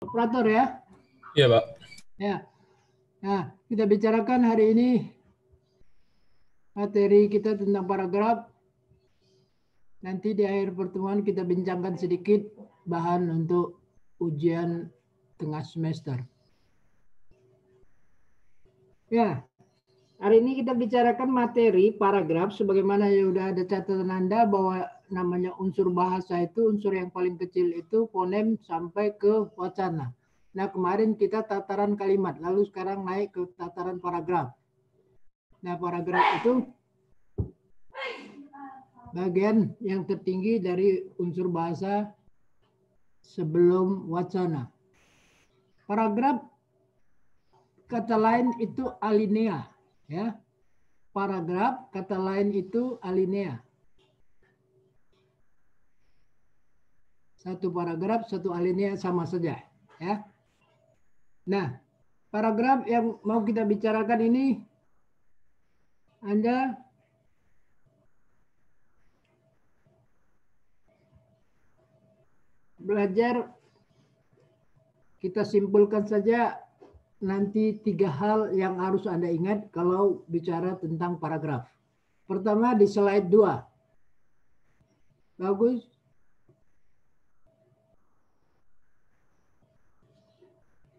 Operator ya. Iya, Pak. Ya. Nah, kita bicarakan hari ini materi kita tentang paragraf. Nanti di akhir pertemuan kita bincangkan sedikit bahan untuk ujian tengah semester. Ya, hari ini kita bicarakan materi paragraf sebagaimana ya udah ada catatan Anda bahwa namanya unsur bahasa itu unsur yang paling kecil itu fonem sampai ke wacana. Nah, kemarin kita tataran kalimat, lalu sekarang naik ke tataran paragraf. Nah, paragraf itu bagian yang tertinggi dari unsur bahasa sebelum wacana. Paragraf kata lain itu alinea, ya. Paragraf kata lain itu alinea. Satu paragraf, satu alinea sama saja, ya. Nah, paragraf yang mau kita bicarakan ini Anda belajar, kita simpulkan saja nanti 3 hal yang harus Anda ingat kalau bicara tentang paragraf. Pertama di slide 2. Bagus.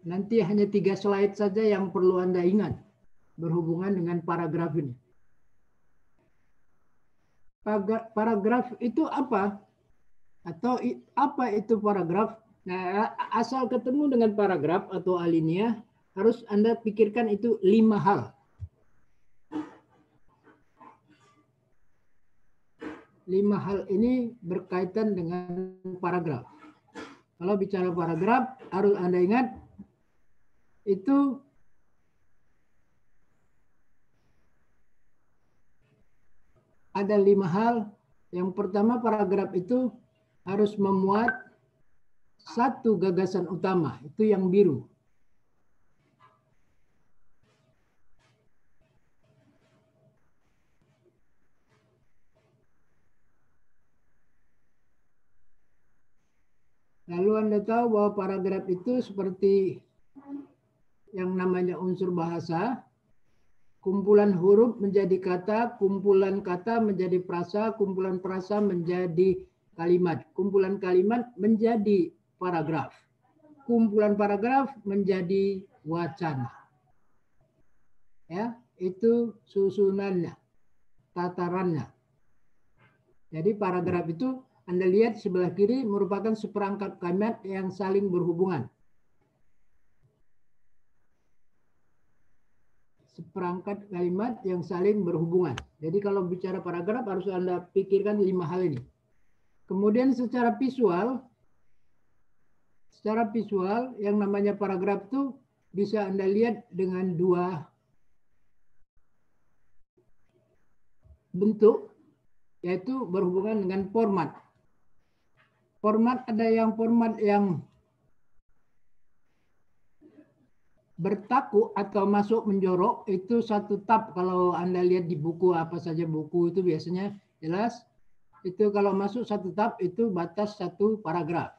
Nanti hanya 3 slide saja yang perlu Anda ingat berhubungan dengan paragraf ini. Paragraf itu apa? Atau apa itu paragraf? Nah, asal ketemu dengan paragraf atau alinea, harus Anda pikirkan itu 5 hal. 5 hal ini berkaitan dengan paragraf. Kalau bicara paragraf, harus Anda ingat itu ada 5 hal. Yang pertama, paragraf itu harus memuat satu gagasan utama, itu yang biru. Lalu Anda tahu bahwa paragraf itu seperti yang namanya unsur bahasa, kumpulan huruf menjadi kata, kumpulan kata menjadi frasa, kumpulan frasa menjadi kalimat, kumpulan kalimat menjadi paragraf, kumpulan paragraf menjadi wacana. Ya, itu susunannya, tatarannya. Jadi paragraf itu Anda lihat sebelah kiri merupakan seperangkat kalimat yang saling berhubungan. Seperangkat kalimat yang saling berhubungan. Jadi kalau bicara paragraf harus Anda pikirkan 5 hal ini. Kemudian secara visual yang namanya paragraf itu bisa Anda lihat dengan 2 bentuk, yaitu berhubungan dengan format. Format ada yang format yang bertaku atau masuk menjorok, itu 1 tab. Kalau Anda lihat di buku, apa saja buku itu biasanya jelas. Itu kalau masuk 1 tab itu batas 1 paragraf.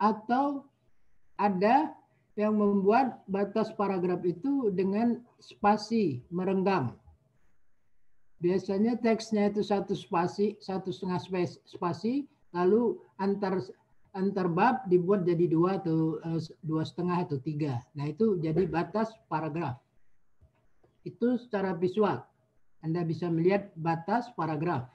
Atau ada yang membuat batas paragraf itu dengan spasi merenggang. Biasanya teksnya itu 1 spasi, 1,5 spasi, lalu antar bab dibuat jadi 2 atau 2,5 atau 3. Nah, itu jadi batas paragraf. Itu secara visual. Anda bisa melihat batas paragraf.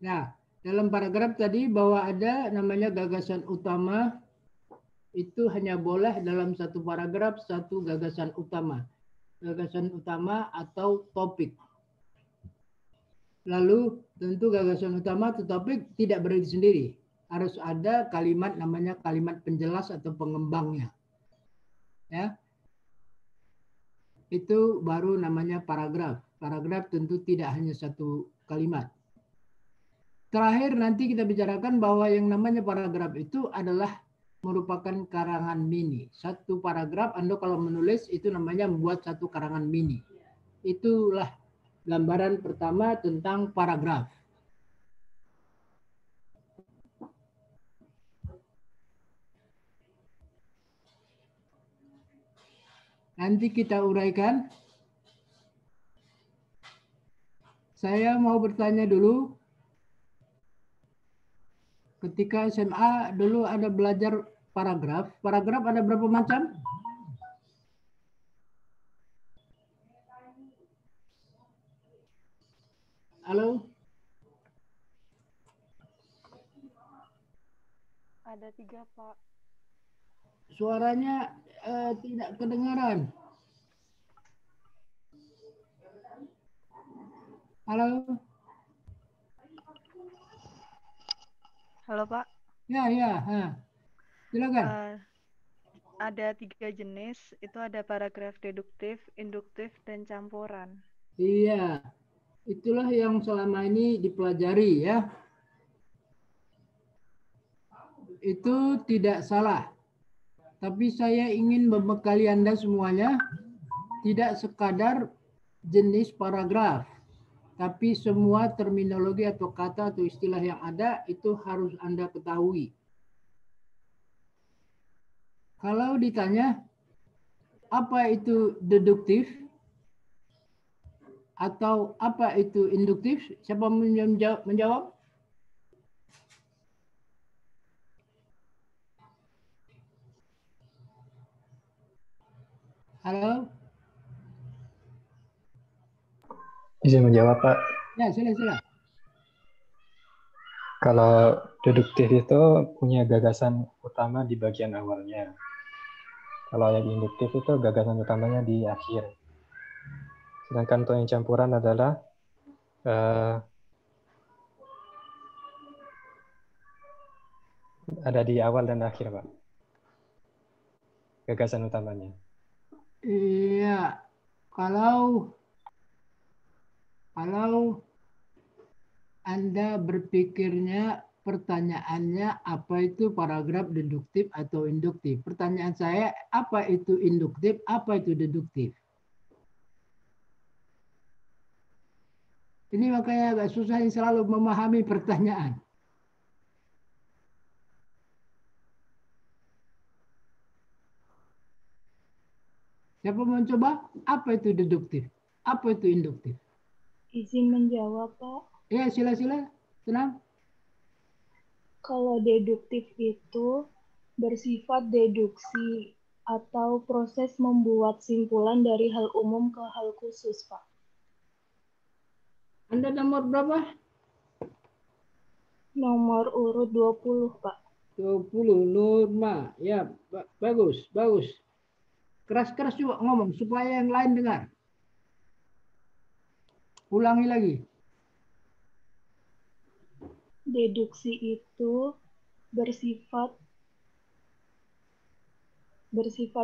Nah, dalam paragraf tadi bahwa ada namanya gagasan utama, itu hanya boleh dalam 1 paragraf 1 gagasan utama. Gagasan utama atau topik. Lalu tentu gagasan utama atau topik tidak berdiri sendiri. Harus ada kalimat namanya kalimat penjelas atau pengembangnya. Ya. Itu baru namanya paragraf. Paragraf tentu tidak hanya 1 kalimat. Terakhir nanti kita bicarakan bahwa yang namanya paragraf itu adalah merupakan karangan mini. Satu paragraf Anda kalau menulis itu namanya membuat satu karangan mini. Itulah gambaran pertama tentang paragraf. Nanti kita uraikan. Saya mau bertanya dulu. Ketika SMA dulu ada belajar paragraf. Paragraf ada berapa macam? Halo? Ada 3, Pak. Suaranya tidak kedengaran. Halo? Halo, Pak. Ya. Silakan. Ada 3 jenis, itu ada paragraf deduktif, induktif, dan campuran. Iya, itulah yang selama ini dipelajari ya. Itu tidak salah. Tapi saya ingin membekali Anda semuanya tidak sekadar jenis paragraf, tapi semua terminologi atau kata atau istilah yang ada itu harus Anda ketahui. Kalau ditanya apa itu deduktif atau apa itu induktif, siapa menjawab? Halo? Izin menjawab, Pak. Ya, silakan. Kalau deduktif itu punya gagasan utama di bagian awalnya. Kalau yang induktif itu gagasan utamanya di akhir. Sedangkan untuk yang campuran adalah ada di awal dan akhir, Pak. Gagasan utamanya. Iya, kalau Anda berpikirnya pertanyaannya apa itu paragraf deduktif atau induktif. Pertanyaan saya, apa itu induktif, apa itu deduktif? Ini makanya agak susah selalu memahami pertanyaan. Siapa mau coba? Apa itu deduktif? Apa itu induktif? Izin menjawab, Pak. Ya, sila-sila. Tenang. Kalau deduktif itu bersifat deduksi atau proses membuat simpulan dari hal umum ke hal khusus, Pak. Anda nomor berapa? Nomor urut 20, Pak. 20, Nurma. Ya, bagus. Keras-keras juga ngomong supaya yang lain dengar. Ulangi lagi. Deduksi itu bersifat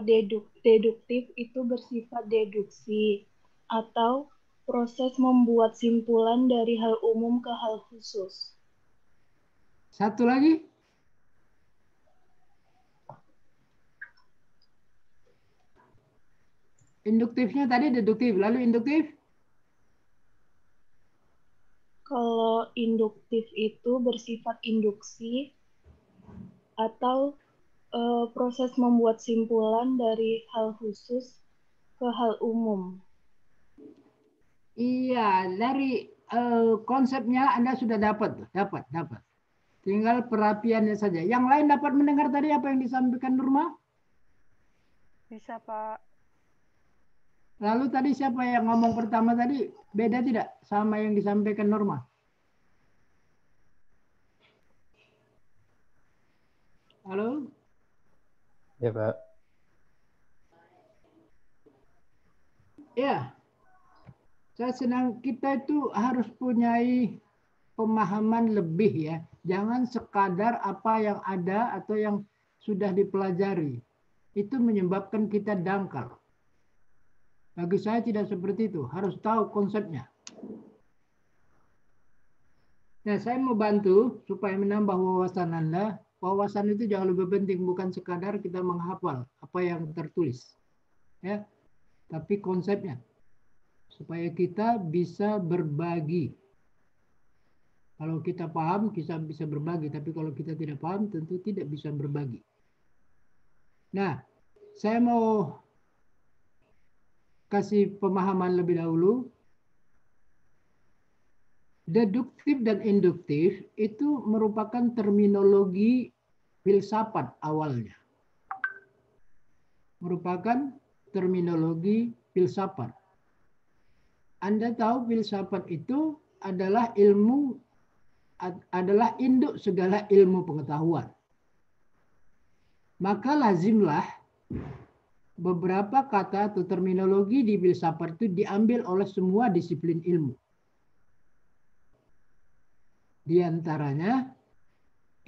deduktif itu bersifat deduksi atau proses membuat simpulan dari hal umum ke hal khusus. Satu lagi. Induktifnya tadi deduktif, lalu induktif? Kalau induktif itu bersifat induksi atau proses membuat simpulan dari hal khusus ke hal umum. Iya, dari konsepnya Anda sudah dapat. Tinggal perapiannya saja. Yang lain dapat mendengar tadi apa yang disampaikan Nurma? Bisa, Pak. Lalu tadi siapa yang ngomong pertama tadi? Beda tidak sama yang disampaikan Nurma? Halo? Ya, Pak. Ya. Saya senang kita itu harus punyai pemahaman lebih ya. Jangan sekadar apa yang ada atau yang sudah dipelajari. Itu menyebabkan kita dangkal. Bagi saya tidak seperti itu. Harus tahu konsepnya. Nah, saya mau bantu supaya menambah wawasan Anda. wawasan itu jauh lebih penting, bukan sekadar kita menghafal apa yang tertulis. Ya, tapi konsepnya supaya kita bisa berbagi. Kalau kita paham, kita bisa berbagi. Tapi kalau kita tidak paham, tentu tidak bisa berbagi. Nah, saya mau kasih pemahaman lebih dahulu. Deduktif dan induktif itu merupakan terminologi filsafat awalnya. Merupakan terminologi filsafat. Anda tahu filsafat itu adalah ilmu, adalah induk segala ilmu pengetahuan. Maka lazimlah beberapa kata atau terminologi di filsafat itu diambil oleh semua disiplin ilmu. Di antaranya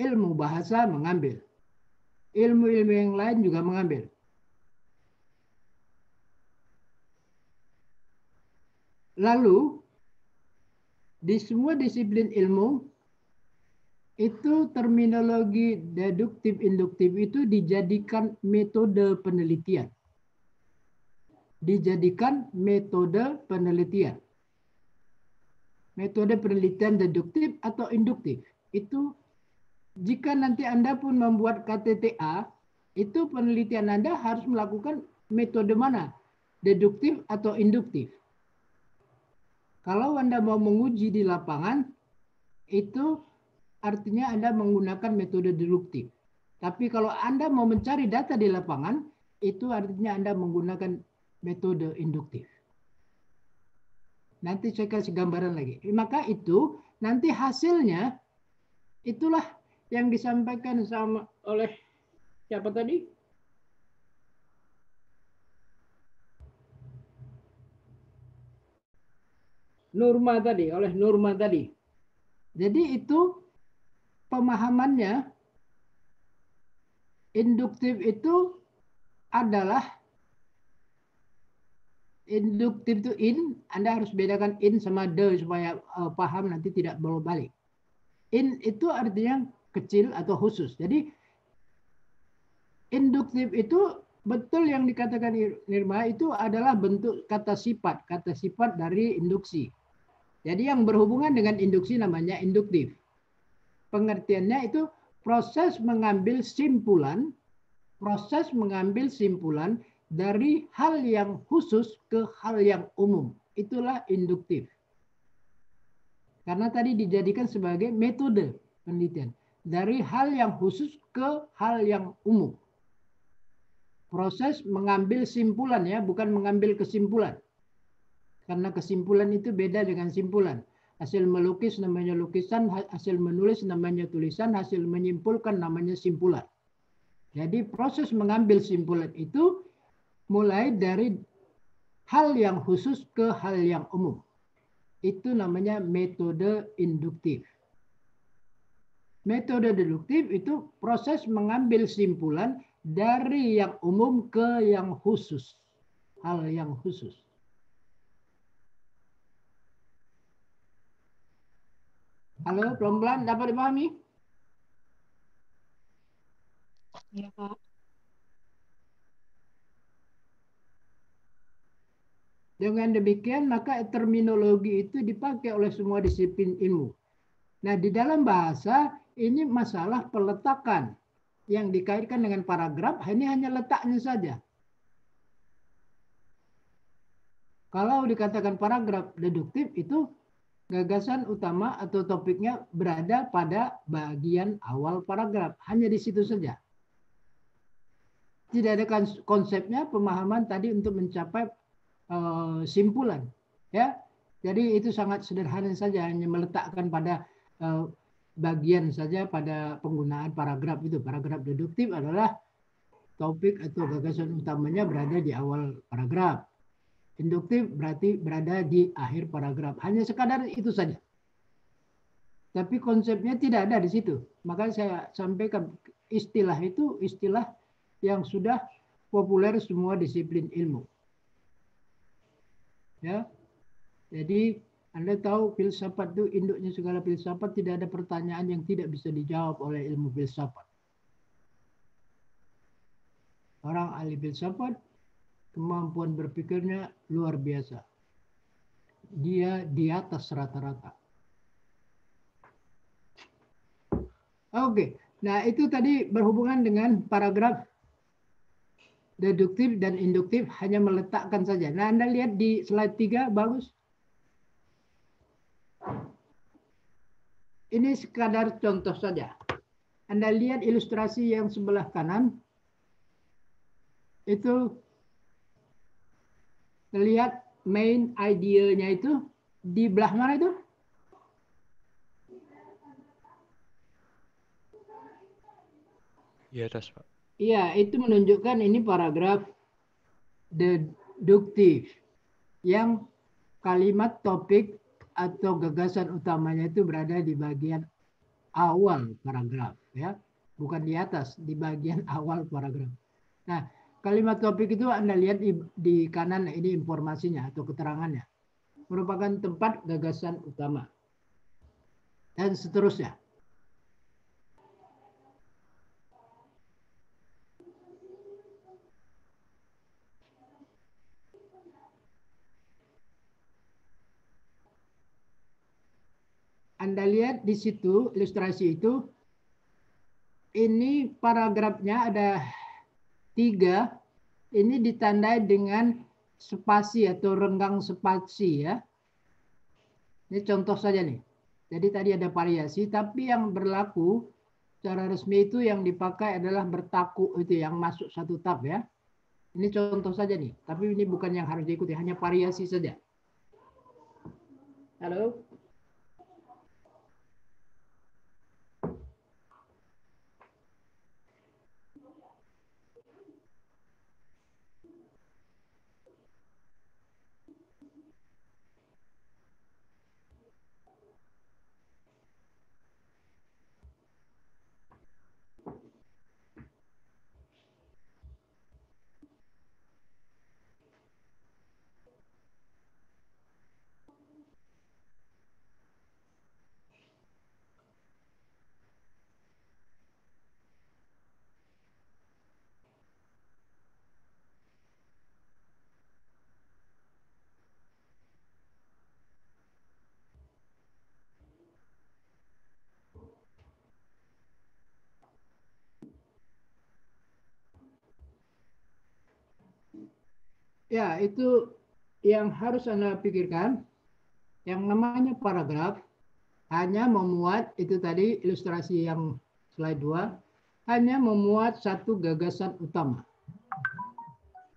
ilmu bahasa mengambil. Ilmu-ilmu yang lain juga mengambil. Lalu di semua disiplin ilmu itu terminologi deduktif induktif itu dijadikan metode penelitian. Dijadikan metode penelitian. Metode penelitian deduktif atau induktif itu jika nanti Anda pun membuat KTTA, itu penelitian Anda harus melakukan metode mana? Deduktif atau induktif. Kalau Anda mau menguji di lapangan, itu artinya Anda menggunakan metode deduktif. Tapi kalau Anda mau mencari data di lapangan, itu artinya Anda menggunakan metode induktif. Nanti saya kasih gambaran lagi. Maka itu nanti hasilnya itulah yang disampaikan oleh siapa tadi? Nurma tadi, oleh Nurma tadi. Jadi itu pemahamannya induktif itu adalah induktif itu in, Anda harus bedakan in sama de supaya paham nanti tidak bolak-balik. In itu artinya kecil atau khusus. Jadi induktif itu betul yang dikatakan Nirma itu adalah bentuk kata sifat dari induksi. Jadi yang berhubungan dengan induksi namanya induktif. Pengertiannya itu proses mengambil simpulan dari hal yang khusus ke hal yang umum. Itulah induktif. Karena tadi dijadikan sebagai metode penelitian. Dari hal yang khusus ke hal yang umum. Proses mengambil simpulan ya, bukan mengambil kesimpulan. Karena kesimpulan itu beda dengan simpulan. Hasil melukis namanya lukisan, hasil menulis namanya tulisan, hasil menyimpulkan namanya simpulan. Jadi proses mengambil simpulan itu mulai dari hal yang khusus ke hal yang umum. Itu namanya metode induktif. Metode deduktif itu proses mengambil simpulan dari yang umum ke yang khusus. Hal yang khusus. Halo, pelan-pelan dapat dipahami? Iya, Pak. Dengan demikian, maka terminologi itu dipakai oleh semua disiplin ilmu. Nah, di dalam bahasa, ini masalah peletakan yang dikaitkan dengan paragraf, ini hanya letaknya saja. Kalau dikatakan paragraf deduktif, itu gagasan utama atau topiknya berada pada bagian awal paragraf. Hanya di situ saja. Tidak ada konsepnya, pemahaman tadi untuk mencapai simpulan. Ya, jadi itu sangat sederhana saja, hanya meletakkan pada bagian saja pada penggunaan paragraf itu. Paragraf deduktif adalah topik atau gagasan utamanya berada di awal paragraf. Induktif berarti berada di akhir paragraf. Hanya sekadar itu saja. Tapi konsepnya tidak ada di situ. Maka saya sampaikan istilah itu istilah yang sudah populer semua disiplin ilmu. Ya. Jadi Anda tahu filsafat itu induknya segala filsafat, tidak ada pertanyaan yang tidak bisa dijawab oleh ilmu filsafat. Orang ahli filsafat, kemampuan berpikirnya luar biasa. Dia di atas rata-rata. Oke, nah itu tadi berhubungan dengan paragraf deduktif dan induktif, hanya meletakkan saja. Nah, Anda lihat di slide 3, bagus. Ini sekadar contoh saja. Anda lihat ilustrasi yang sebelah kanan, itu lihat main idea-nya itu di belah mana itu? Di atas, Pak. Iya, itu menunjukkan ini paragraf deduktif yang kalimat topik atau gagasan utamanya itu berada di bagian awal paragraf, ya, bukan di atas, di bagian awal paragraf. Nah, kalimat topik itu Anda lihat di kanan, ini informasinya atau keterangannya, merupakan tempat gagasan utama dan seterusnya. Anda lihat di situ, ilustrasi itu, ini paragrafnya ada 3, ini ditandai dengan spasi atau renggang spasi, ya. Ini contoh saja nih. Jadi tadi ada variasi, tapi yang berlaku secara resmi itu yang dipakai adalah bertaku itu yang masuk satu tab, ya. Ini contoh saja nih, tapi ini bukan yang harus diikuti, hanya variasi saja. Halo? Ya, itu yang harus Anda pikirkan. Yang namanya paragraf hanya memuat, itu tadi ilustrasi yang slide 2, hanya memuat satu gagasan utama.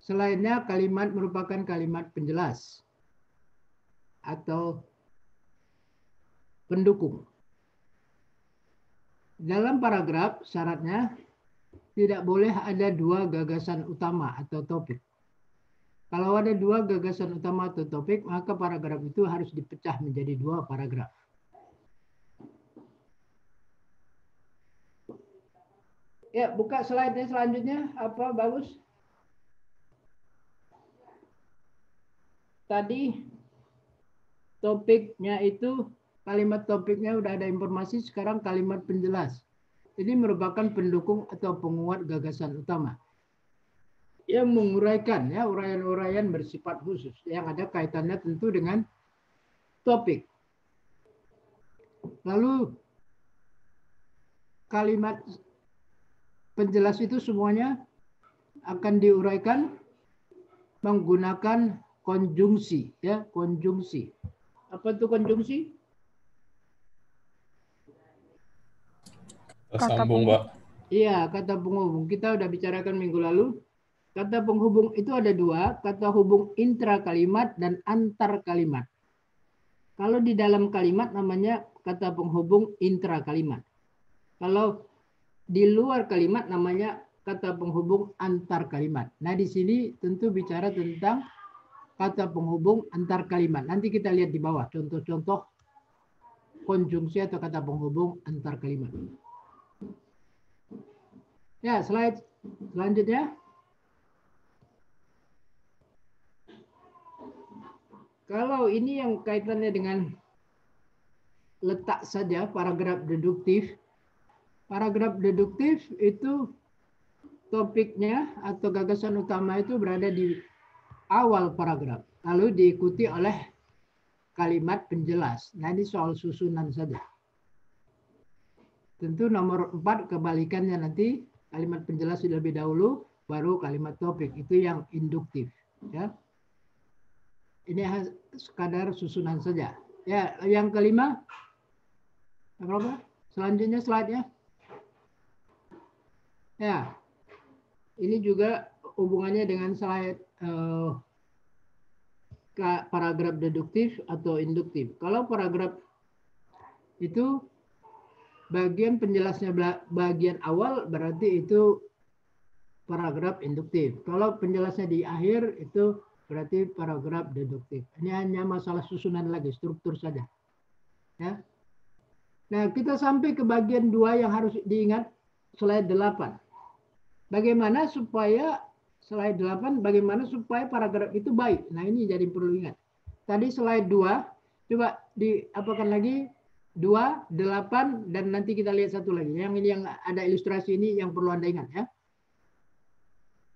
Selainnya kalimat merupakan kalimat penjelas atau pendukung. Dalam paragraf syaratnya tidak boleh ada 2 gagasan utama atau topik. Kalau ada 2 gagasan utama atau topik, maka paragraf itu harus dipecah menjadi 2 paragraf. Ya, buka slide-nya selanjutnya. Apa, bagus? Tadi topiknya itu, kalimat topiknya udah ada informasi, sekarang kalimat penjelas. Ini merupakan pendukung atau penguat gagasan utama yang menguraikan, ya, uraian-uraian bersifat khusus yang ada kaitannya tentu dengan topik. Lalu kalimat penjelas itu semuanya akan diuraikan menggunakan konjungsi, ya, konjungsi. Apa itu konjungsi? Sambung, Pak. Iya, kata penghubung. Kita udah bicarakan minggu lalu. Kata penghubung itu ada 2, kata hubung intra kalimat dan antar kalimat. Kalau di dalam kalimat namanya kata penghubung intra kalimat. Kalau di luar kalimat namanya kata penghubung antar kalimat. Nah, di sini tentu bicara tentang kata penghubung antar kalimat. Nanti kita lihat di bawah contoh-contoh konjungsi atau kata penghubung antar kalimat. Ya, slide selanjutnya. Kalau ini yang kaitannya dengan letak saja paragraf deduktif. Paragraf deduktif itu topiknya atau gagasan utama itu berada di awal paragraf, lalu diikuti oleh kalimat penjelas. Nah, ini soal susunan saja. Tentu nomor 4 kebalikannya, nanti kalimat penjelas lebih dahulu, baru kalimat topik. Itu yang induktif. Ya. Ini sekadar susunan saja. Ya, yang kelima, apa? Selanjutnya slide-nya. Ya, ini juga hubungannya dengan slide paragraf deduktif atau induktif. Kalau paragraf itu bagian penjelasnya bagian awal, berarti itu paragraf induktif. Kalau penjelasnya di akhir, itu berarti paragraf deduktif. Ini hanya masalah susunan lagi, struktur saja. Ya. Nah, kita sampai ke bagian 2 yang harus diingat, slide 8. Bagaimana supaya slide 8, bagaimana supaya paragraf itu baik. Nah, ini jadi perlu ingat. Tadi slide 2, coba diapakan lagi 2, 8, dan nanti kita lihat satu lagi. Yang ini yang ada ilustrasi ini yang perlu Anda ingat ya.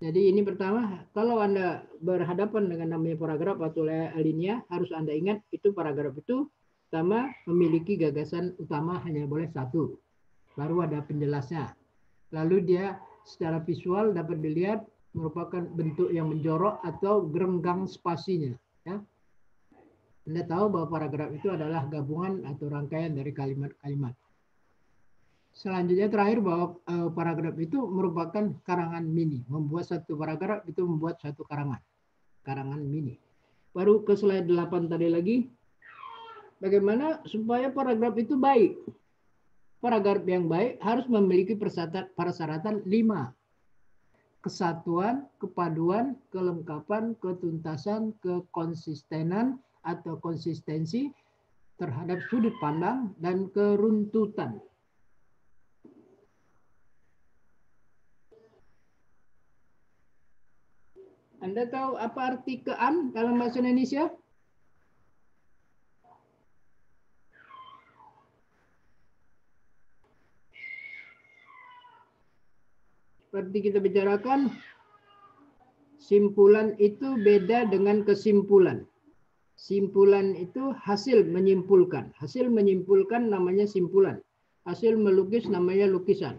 Jadi ini pertama, kalau Anda berhadapan dengan namanya paragraf atau alinea, harus Anda ingat itu paragraf itu pertama memiliki gagasan utama hanya boleh 1. Baru ada penjelasnya. Lalu dia secara visual dapat dilihat merupakan bentuk yang menjorok atau gerenggang spasinya. Ya. Anda tahu bahwa paragraf itu adalah gabungan atau rangkaian dari kalimat-kalimat. Selanjutnya terakhir bahwa paragraf itu merupakan karangan mini. Membuat satu paragraf itu membuat satu karangan mini. Baru ke slide 8 tadi lagi. Bagaimana supaya paragraf itu baik? Paragraf yang baik harus memiliki persyaratan 5. Kesatuan, kepaduan, kelengkapan, ketuntasan, kekonsistenan atau konsistensi terhadap sudut pandang, dan keruntutan. Anda tahu apa arti kean dalam bahasa Indonesia? Seperti kita bicarakan, simpulan itu beda dengan kesimpulan. Simpulan itu hasil menyimpulkan. Hasil menyimpulkan namanya simpulan. Hasil melukis namanya lukisan.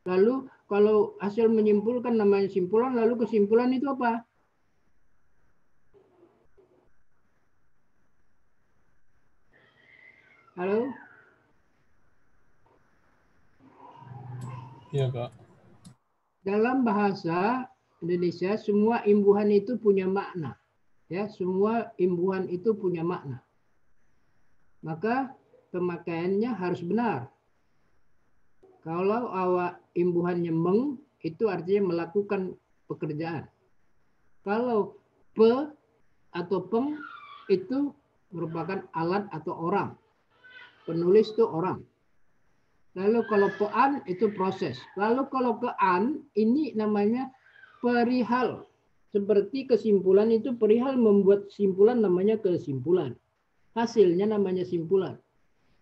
Lalu kalau hasil menyimpulkan namanya simpulan, lalu kesimpulan itu apa? Halo? Iya, Kak. Dalam bahasa Indonesia, semua imbuhan itu punya makna. Ya, semua imbuhan itu punya makna. Maka pemakaiannya harus benar. Kalau awak imbuhannya meng, itu artinya melakukan pekerjaan. Kalau pe atau peng, itu merupakan alat atau orang. Penulis itu orang. Lalu kalau pean itu proses. Lalu kalau kean ini namanya perihal. Seperti kesimpulan itu perihal membuat simpulan namanya kesimpulan. Hasilnya namanya simpulan.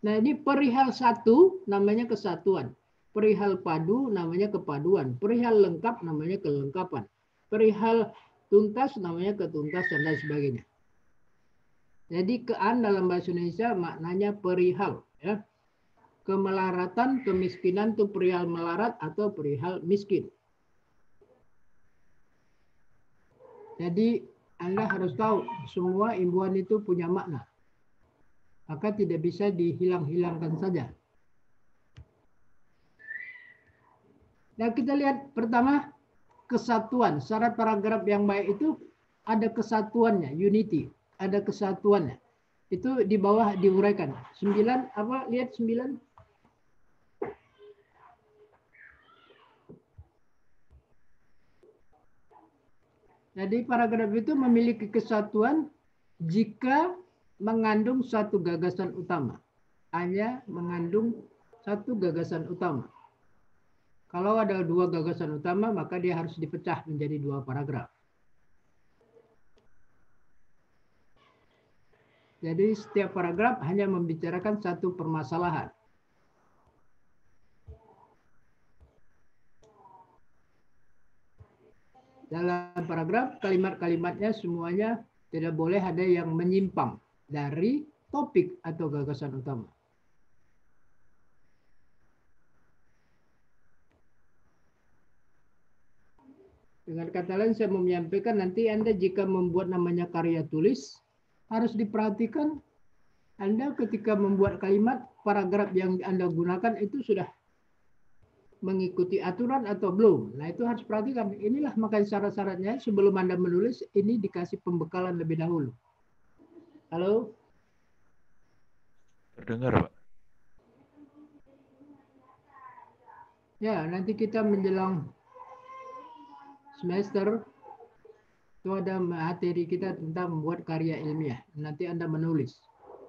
Nah ini perihal 1 namanya kesatuan. Perihal padu namanya kepaduan. Perihal lengkap namanya kelengkapan. Perihal tuntas namanya ketuntasan dan sebagainya. Jadi kean dalam bahasa Indonesia maknanya perihal. Ya. Kemelaratan, kemiskinan itu perihal melarat atau perihal miskin. Jadi Anda harus tahu semua imbuhan itu punya makna. Maka tidak bisa dihilang-hilangkan saja. Nah kita lihat pertama kesatuan. Syarat paragraf yang baik itu ada kesatuannya, unity. Ada kesatuannya. Itu di bawah diuraikan. 9 apa? Lihat 9. Jadi paragraf itu memiliki kesatuan jika mengandung satu gagasan utama. Hanya mengandung satu gagasan utama. Kalau ada 2 gagasan utama, maka dia harus dipecah menjadi 2 paragraf. Jadi setiap paragraf hanya membicarakan satu permasalahan. Dalam paragraf, kalimat-kalimatnya semuanya tidak boleh ada yang menyimpang dari topik atau gagasan utama. Dengan kata lain, saya mau menyampaikan nanti Anda jika membuat namanya karya tulis, harus diperhatikan Anda ketika membuat kalimat, paragraf yang Anda gunakan itu sudah mengikuti aturan atau belum. Nah, itu harus perhatikan. Inilah makanya syarat-syaratnya sebelum Anda menulis, ini dikasih pembekalan lebih dahulu. Halo? Terdengar, Pak. Ya, nanti kita menjelang semester, itu ada materi kita tentang membuat karya ilmiah. Nanti Anda menulis.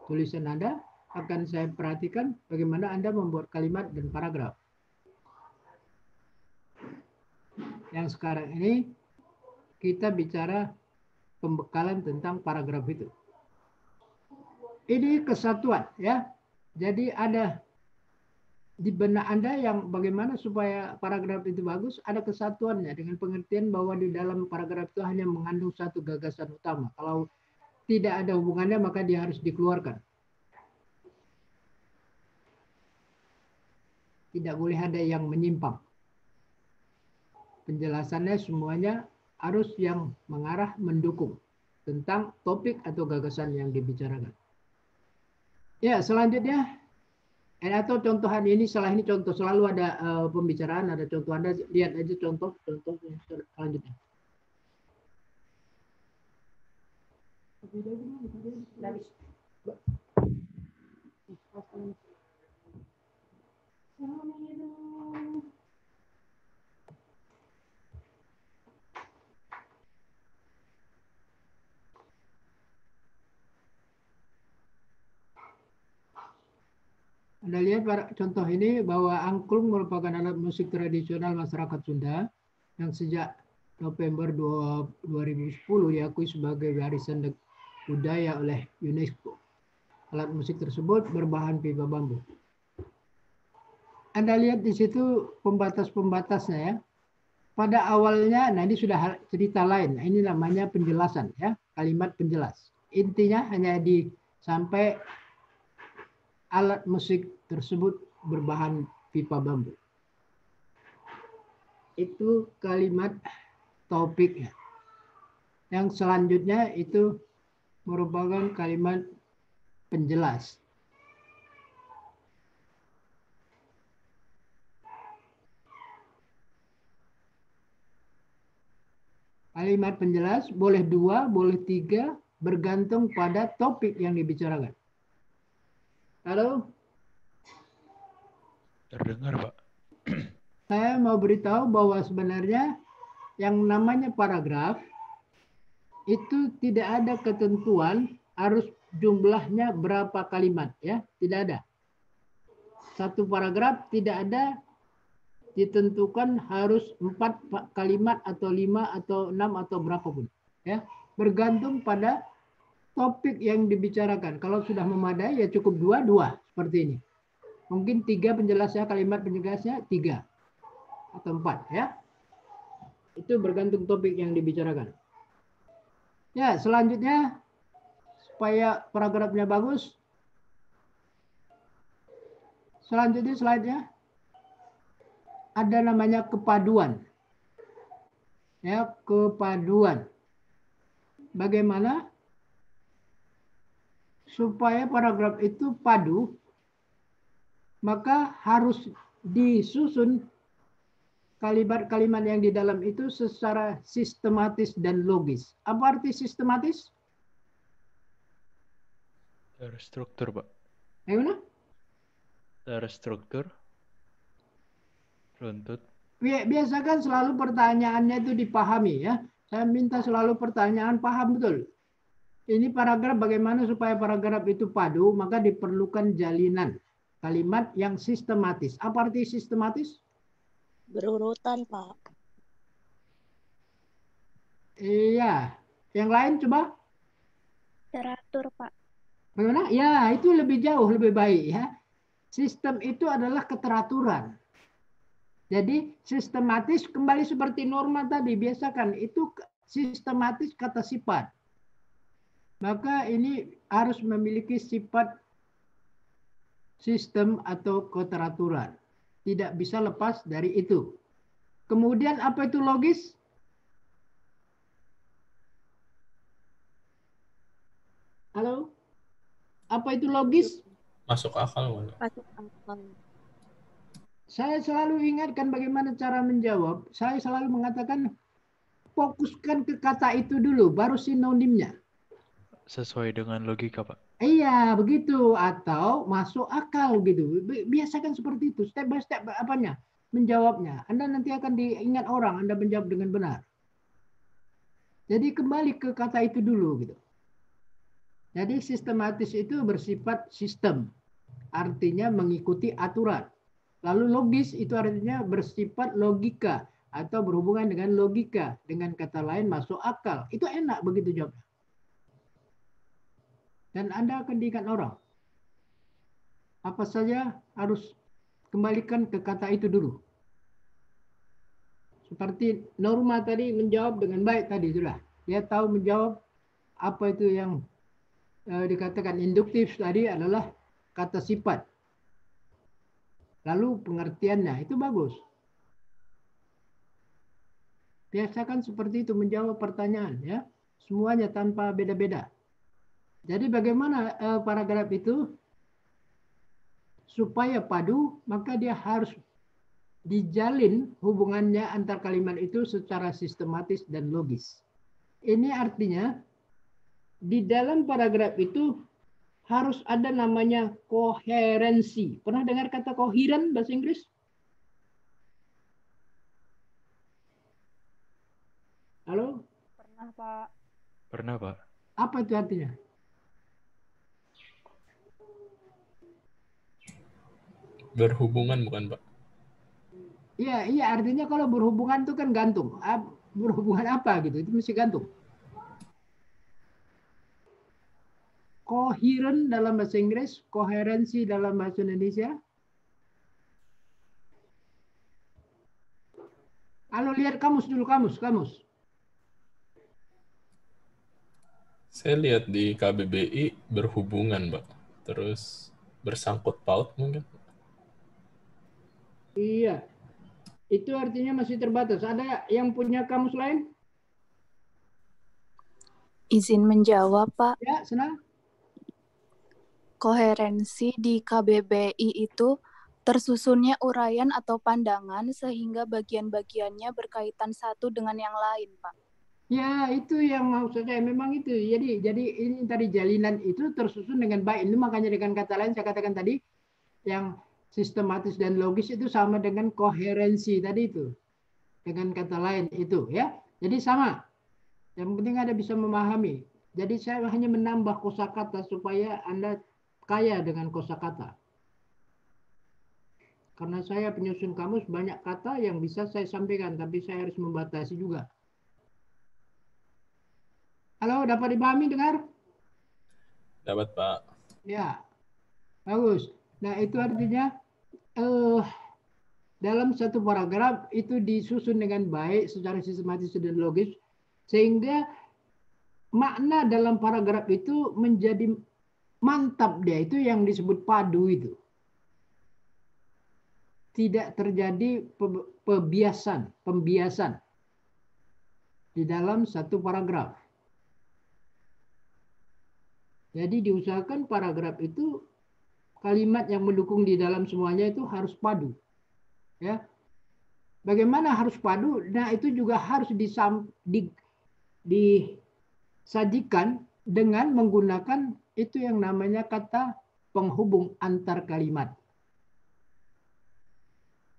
Tulisan Anda akan saya perhatikan bagaimana Anda membuat kalimat dan paragraf. Yang sekarang ini kita bicara pembekalan tentang paragraf itu. Ini kesatuan ya. Jadi ada di benak Anda yang bagaimana supaya paragraf itu bagus, ada kesatuannya dengan pengertian bahwa di dalam paragraf itu hanya mengandung satu gagasan utama. Kalau tidak ada hubungannya maka dia harus dikeluarkan. Tidak boleh ada yang menyimpang. Penjelasannya semuanya harus yang mengarah mendukung tentang topik atau gagasan yang dibicarakan. Ya, selanjutnya atau contohan ini, setelah ini contoh selalu ada pembicaraan, ada contoh. Anda lihat aja contoh yang selanjutnya. Anda lihat contoh ini bahwa angklung merupakan alat musik tradisional masyarakat Sunda yang sejak November 2010 diakui sebagai warisan budaya oleh UNESCO. Alat musik tersebut berbahan pipa bambu. Anda lihat di situ pembatas-pembatasnya ya. Pada awalnya, nah ini sudah cerita lain. Nah, ini namanya penjelasan ya, kalimat penjelas. Intinya hanya sampai alat musik tersebut berbahan pipa bambu. Itu kalimat topiknya. Yang selanjutnya itu merupakan kalimat penjelas. Kalimat penjelas boleh 2, boleh 3, bergantung pada topik yang dibicarakan. Halo? Terdengar, Pak. Saya mau beritahu bahwa sebenarnya yang namanya paragraf itu tidak ada ketentuan harus jumlahnya berapa kalimat ya, tidak ada. Satu paragraf tidak ada ditentukan harus 4 kalimat atau 5 atau 6 atau berapapun ya, bergantung pada topik yang dibicarakan. Kalau sudah memadai ya cukup 2 seperti ini. Mungkin 3 penjelasnya, kalimat penjelasnya 3 atau 4 ya. Itu bergantung topik yang dibicarakan. Ya, selanjutnya supaya paragrafnya bagus. Selanjutnya slide-nya ada namanya kepaduan. Ya, kepaduan. Bagaimana supaya paragraf itu padu, maka harus disusun kalimat-kalimat yang di dalam itu secara sistematis dan logis. Apa arti sistematis? Terstruktur, Pak. Gimana? Terstruktur. Runtut. Biasakan selalu pertanyaannya itu dipahami ya. Saya minta selalu pertanyaan paham betul. Ini paragraf bagaimana supaya paragraf itu padu, maka diperlukan jalinan kalimat yang sistematis. Apa arti sistematis? Berurutan, Pak. Iya. Yang lain coba? Teratur, Pak. Bagaimana? Ya, itu lebih jauh, lebih baik ya. Sistem itu adalah keteraturan. Jadi sistematis kembali seperti norma tadi, biasakan itu sistematis kata sifat. Maka ini harus memiliki sifat sistem atau keteraturan. Tidak bisa lepas dari itu. Kemudian apa itu logis? Halo? Apa itu logis? Masuk akal, Bang. Masuk akal. Saya selalu ingatkan bagaimana cara menjawab. Saya selalu mengatakan fokuskan ke kata itu dulu, baru sinonimnya. Sesuai dengan logika, Pak. Iya, begitu. Atau masuk akal gitu. Biasakan seperti itu, step by step apanya? Menjawabnya. Anda nanti akan diingat orang, Anda menjawab dengan benar. Jadi kembali ke kata itu dulu gitu. Jadi sistematis itu bersifat sistem. Artinya mengikuti aturan. Lalu logis itu artinya bersifat logika atau berhubungan dengan logika. Dengan kata lain masuk akal. Itu enak begitu jawabnya. Dan Anda akan diingat orang. Apa saja harus kembalikan ke kata itu dulu. Seperti Norma tadi menjawab dengan baik tadi sudah. Dia tahu menjawab apa itu yang dikatakan induktif tadi adalah kata sifat. Lalu pengertiannya itu bagus. Biasakan seperti itu menjawab pertanyaan ya. Semuanya tanpa beda-beda. Jadi bagaimana paragraf itu supaya padu, maka dia harus dijalin hubungannya antar kalimat itu secara sistematis dan logis. Ini artinya di dalam paragraf itu harus ada namanya koherensi. Pernah dengar kata koheren bahasa Inggris? Halo? Pernah, Pak. Pernah, Pak. Apa itu artinya? Berhubungan bukan, Pak? Iya, artinya kalau berhubungan itu kan gantung. Berhubungan apa gitu, itu mesti gantung. Koheren dalam bahasa Inggris, koherensi dalam bahasa Indonesia. Kalau lihat kamus dulu, kamus. Saya lihat di KBBI berhubungan, Pak. Terus bersangkut paut mungkin. Iya, itu artinya masih terbatas. Ada yang punya kamus lain? Izin menjawab, Pak. Ya, senang. Koherensi di KBBI itu tersusunnya uraian atau pandangan sehingga bagian-bagiannya berkaitan satu dengan yang lain, Pak. Ya, itu yang maksud saya memang itu. Jadi ini tadi jalinan itu tersusun dengan baik. Itu makanya dengan kata lain saya katakan tadi yang sistematis dan logis itu sama dengan koherensi tadi itu. Dengan kata lain itu ya. Jadi sama. Yang penting Anda bisa memahami. Jadi saya hanya menambah kosakata supaya Anda kaya dengan kosakata. Karena saya penyusun kamus banyak kata yang bisa saya sampaikan, tapi saya harus membatasi juga. Halo, dapat dipahami dengar? Dapat, Pak. Ya, bagus. Nah, itu artinya dalam satu paragraf itu disusun dengan baik secara sistematis dan logis, sehingga makna dalam paragraf itu menjadi mantap dia, itu yang disebut padu itu. Tidak terjadi pembiasan di dalam satu paragraf. Jadi diusahakan paragraf itu kalimat yang mendukung di dalam semuanya itu harus padu. Ya. Bagaimana harus padu? Nah, itu juga harus disajikan dengan menggunakan itu yang namanya kata penghubung antar kalimat.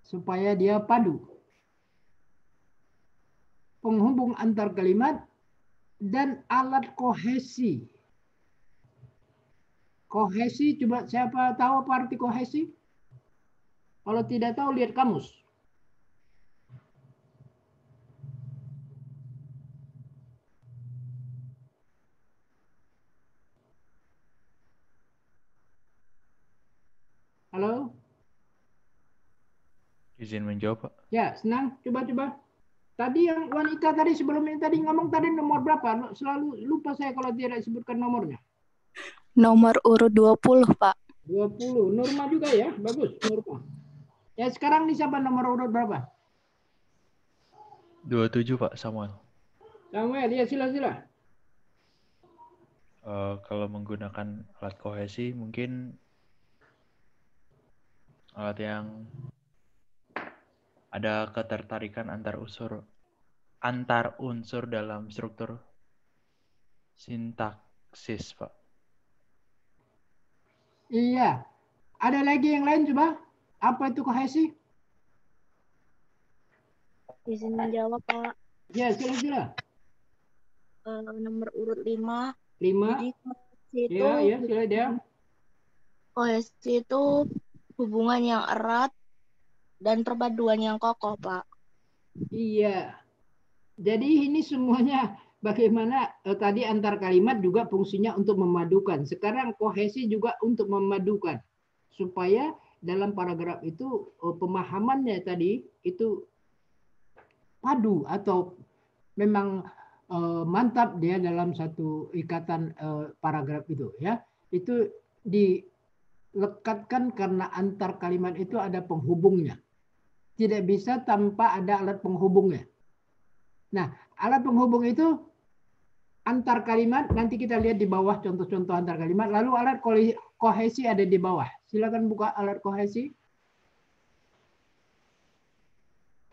Supaya dia padu. Penghubung antar kalimat dan alat kohesi. Kohesi, coba siapa tahu apa arti kohesi? Kalau tidak tahu, lihat kamus. Halo? Izin menjawab, Pak. Ya, senang. Coba. Tadi yang wanita tadi sebelum ini tadi ngomong tadi nomor berapa? Selalu lupa saya kalau tidak sebutkan nomornya. Nomor urut 20, Pak. 20. Nurma juga ya? Bagus, Nurma. Ya, sekarang nih siapa nomor urut berapa? 27, Pak, Samuel. Samuel, ya sila. Kalau menggunakan alat kohesi, mungkin alat yang ada ketertarikan antar unsur dalam struktur sintaksis, Pak. Iya. Ada lagi yang lain coba? Apa itu kohesi? Izin menjawab, Pak. Ya, sila. Nomor urut 5. 5. Jadi kohesi itu, Ya, sila dia. kohesi itu hubungan yang erat dan perpaduan yang kokoh, Pak. Iya. Jadi ini semuanya bagaimana tadi antar kalimat juga fungsinya untuk memadukan. Sekarang kohesi juga untuk memadukan. Supaya dalam paragraf itu pemahamannya tadi itu padu atau memang mantap dia dalam satu ikatan paragraf itu ya. Itu dilekatkan karena antar kalimat itu ada penghubungnya. Tidak bisa tanpa ada alat penghubungnya. Nah, alat penghubung itu antar kalimat, nanti kita lihat di bawah contoh-contoh antar kalimat. Lalu alat kohesi ada di bawah. Silakan buka alat kohesi.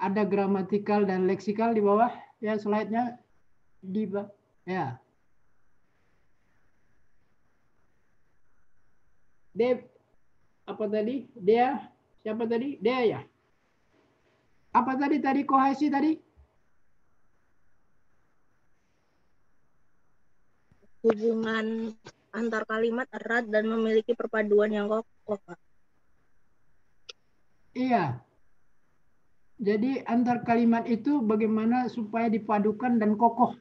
Ada gramatikal dan leksikal di bawah. Ya, slide-nya di bawah. Ya. Apa tadi? Siapa tadi? Dea ya? Apa tadi kohesi tadi? Hubungan antar kalimat erat dan memiliki perpaduan yang kokoh, Pak. Iya. Jadi antar kalimat itu bagaimana supaya dipadukan dan kokoh.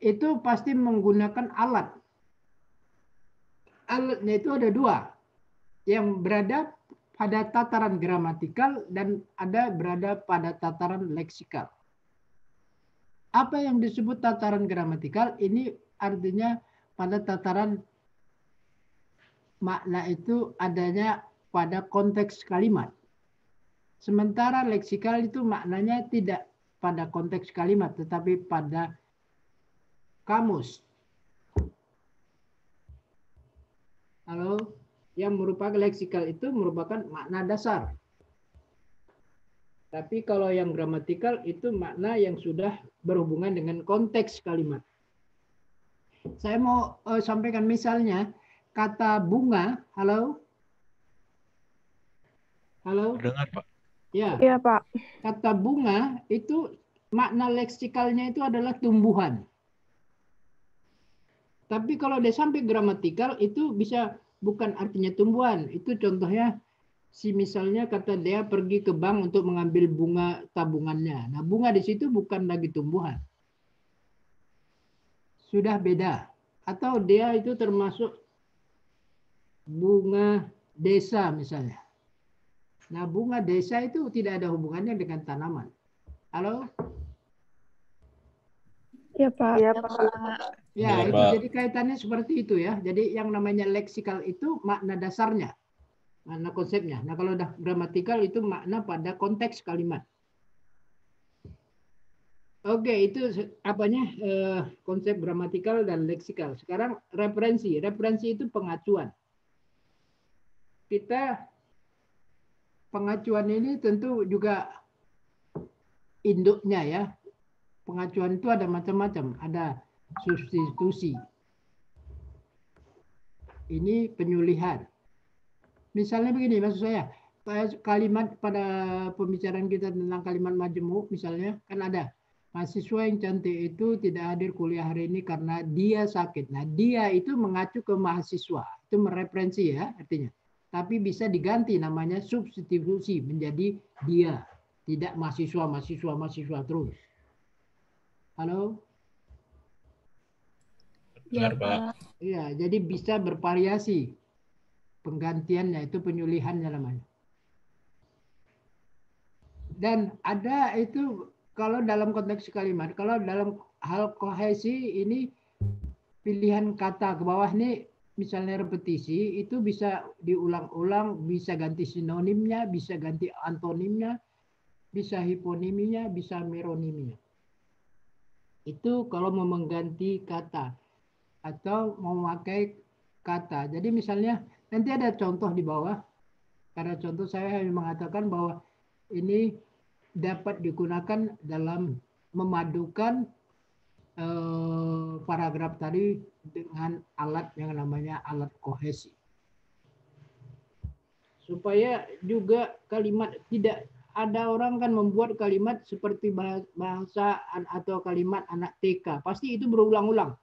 Itu pasti menggunakan alat. Alatnya itu ada 2. Yang berada pada tataran gramatikal dan ada berada pada tataran leksikal. Apa yang disebut tataran gramatikal? Ini artinya pada tataran makna itu adanya pada konteks kalimat. Sementara leksikal itu maknanya tidak pada konteks kalimat, tetapi pada kamus. Halo, yang merupakan leksikal itu merupakan makna dasar. Tapi kalau yang gramatikal itu makna yang sudah berhubungan dengan konteks kalimat. Saya mau sampaikan misalnya kata bunga. Halo? Halo? Dengar, Pak. Ya. Iya, Pak. Kata bunga itu makna leksikalnya itu adalah tumbuhan. Tapi kalau dia sampai gramatikal itu bisa bukan artinya tumbuhan. Itu contohnya misalnya kata dia pergi ke bank untuk mengambil bunga tabungannya. Nah, bunga di situ bukan lagi tumbuhan. Sudah beda. Atau dia itu termasuk bunga desa misalnya. Nah, bunga desa itu tidak ada hubungannya dengan tanaman. Halo? Iya, Pak. Iya, Pak. Ya, Iya, itu Pak. jadi kaitannya seperti itu ya. Jadi yang namanya leksikal itu makna dasarnya, makna konsepnya. Nah, kalau udah gramatikal itu makna pada konteks kalimat. Oke, itu apanya konsep gramatikal dan leksikal. Sekarang referensi. Referensi itu pengacuan. Pengacuan ini tentu juga induknya ya. Pengacuan itu ada macam-macam. Ada substitusi. Ini penyulihan. Misalnya begini, maksud saya, kalimat pada pembicaraan kita tentang kalimat majemuk, misalnya, kan ada mahasiswa yang cantik itu tidak hadir kuliah hari ini karena dia sakit. Nah, dia itu mengacu ke mahasiswa. Itu mereferensi ya artinya. Tapi bisa diganti namanya substitusi menjadi dia. Tidak mahasiswa terus. Halo? Benar, Pak. Iya, jadi bisa bervariasi. Penggantiannya itu penyulihannya namanya. Dan ada itu kalau dalam konteks kalimat, kalau dalam hal kohesi ini pilihan kata ke bawah nih misalnya repetisi itu bisa diulang-ulang, bisa ganti sinonimnya, bisa ganti antonimnya, bisa hiponimnya, bisa meronimnya. Itu kalau mau mengganti kata atau mau memakai kata. Jadi misalnya nanti ada contoh di bawah. Karena contoh saya hanya mengatakan bahwa ini dapat digunakan dalam memadukan paragraf tadi dengan alat yang namanya alat kohesi. Supaya juga kalimat tidak ada orang kan membuat kalimat seperti bahasa atau kalimat anak TK. Pasti itu berulang-ulang.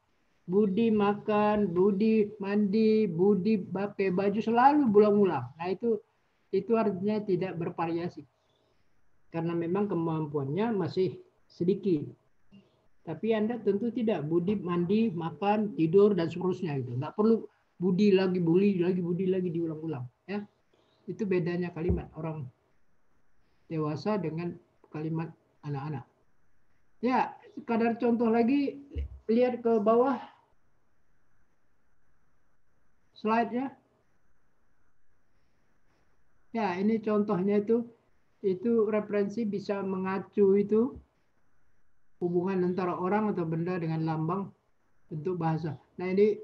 Budi makan, Budi mandi, Budi pakai baju selalu berulang-ulang. Nah itu artinya tidak bervariasi. Karena memang kemampuannya masih sedikit. Tapi Anda tentu tidak. Budi mandi, makan, tidur, dan seterusnya. Gitu. Nggak perlu Budi lagi, Budi lagi diulang-ulang. Ya. Itu bedanya kalimat orang dewasa dengan kalimat anak-anak. Ya, kadar contoh lagi. Lihat ke bawah. Slide-nya. Ya, ini contohnya itu referensi bisa mengacu itu hubungan antara orang atau benda dengan lambang bentuk bahasa. Nah ini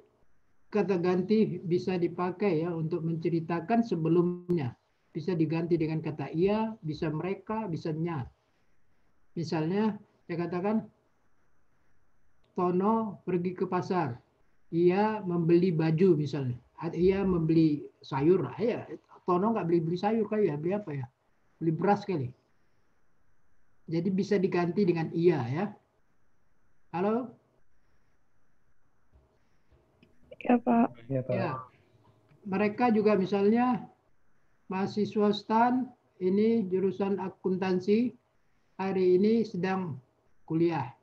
kata ganti bisa dipakai ya untuk menceritakan sebelumnya. Bisa diganti dengan kata ia, bisa mereka, bisa nya. Misalnya saya katakan Tono pergi ke pasar. Ia membeli baju misalnya. Ia membeli sayur. Ya, Tono nggak beli sayur kali ya. Beli apa ya? Beli beras kali. Jadi bisa diganti dengan iya ya. Halo? Ya Pak. Ya, Pak. Ya. Mereka juga misalnya mahasiswa STAN ini jurusan akuntansi hari ini sedang kuliah.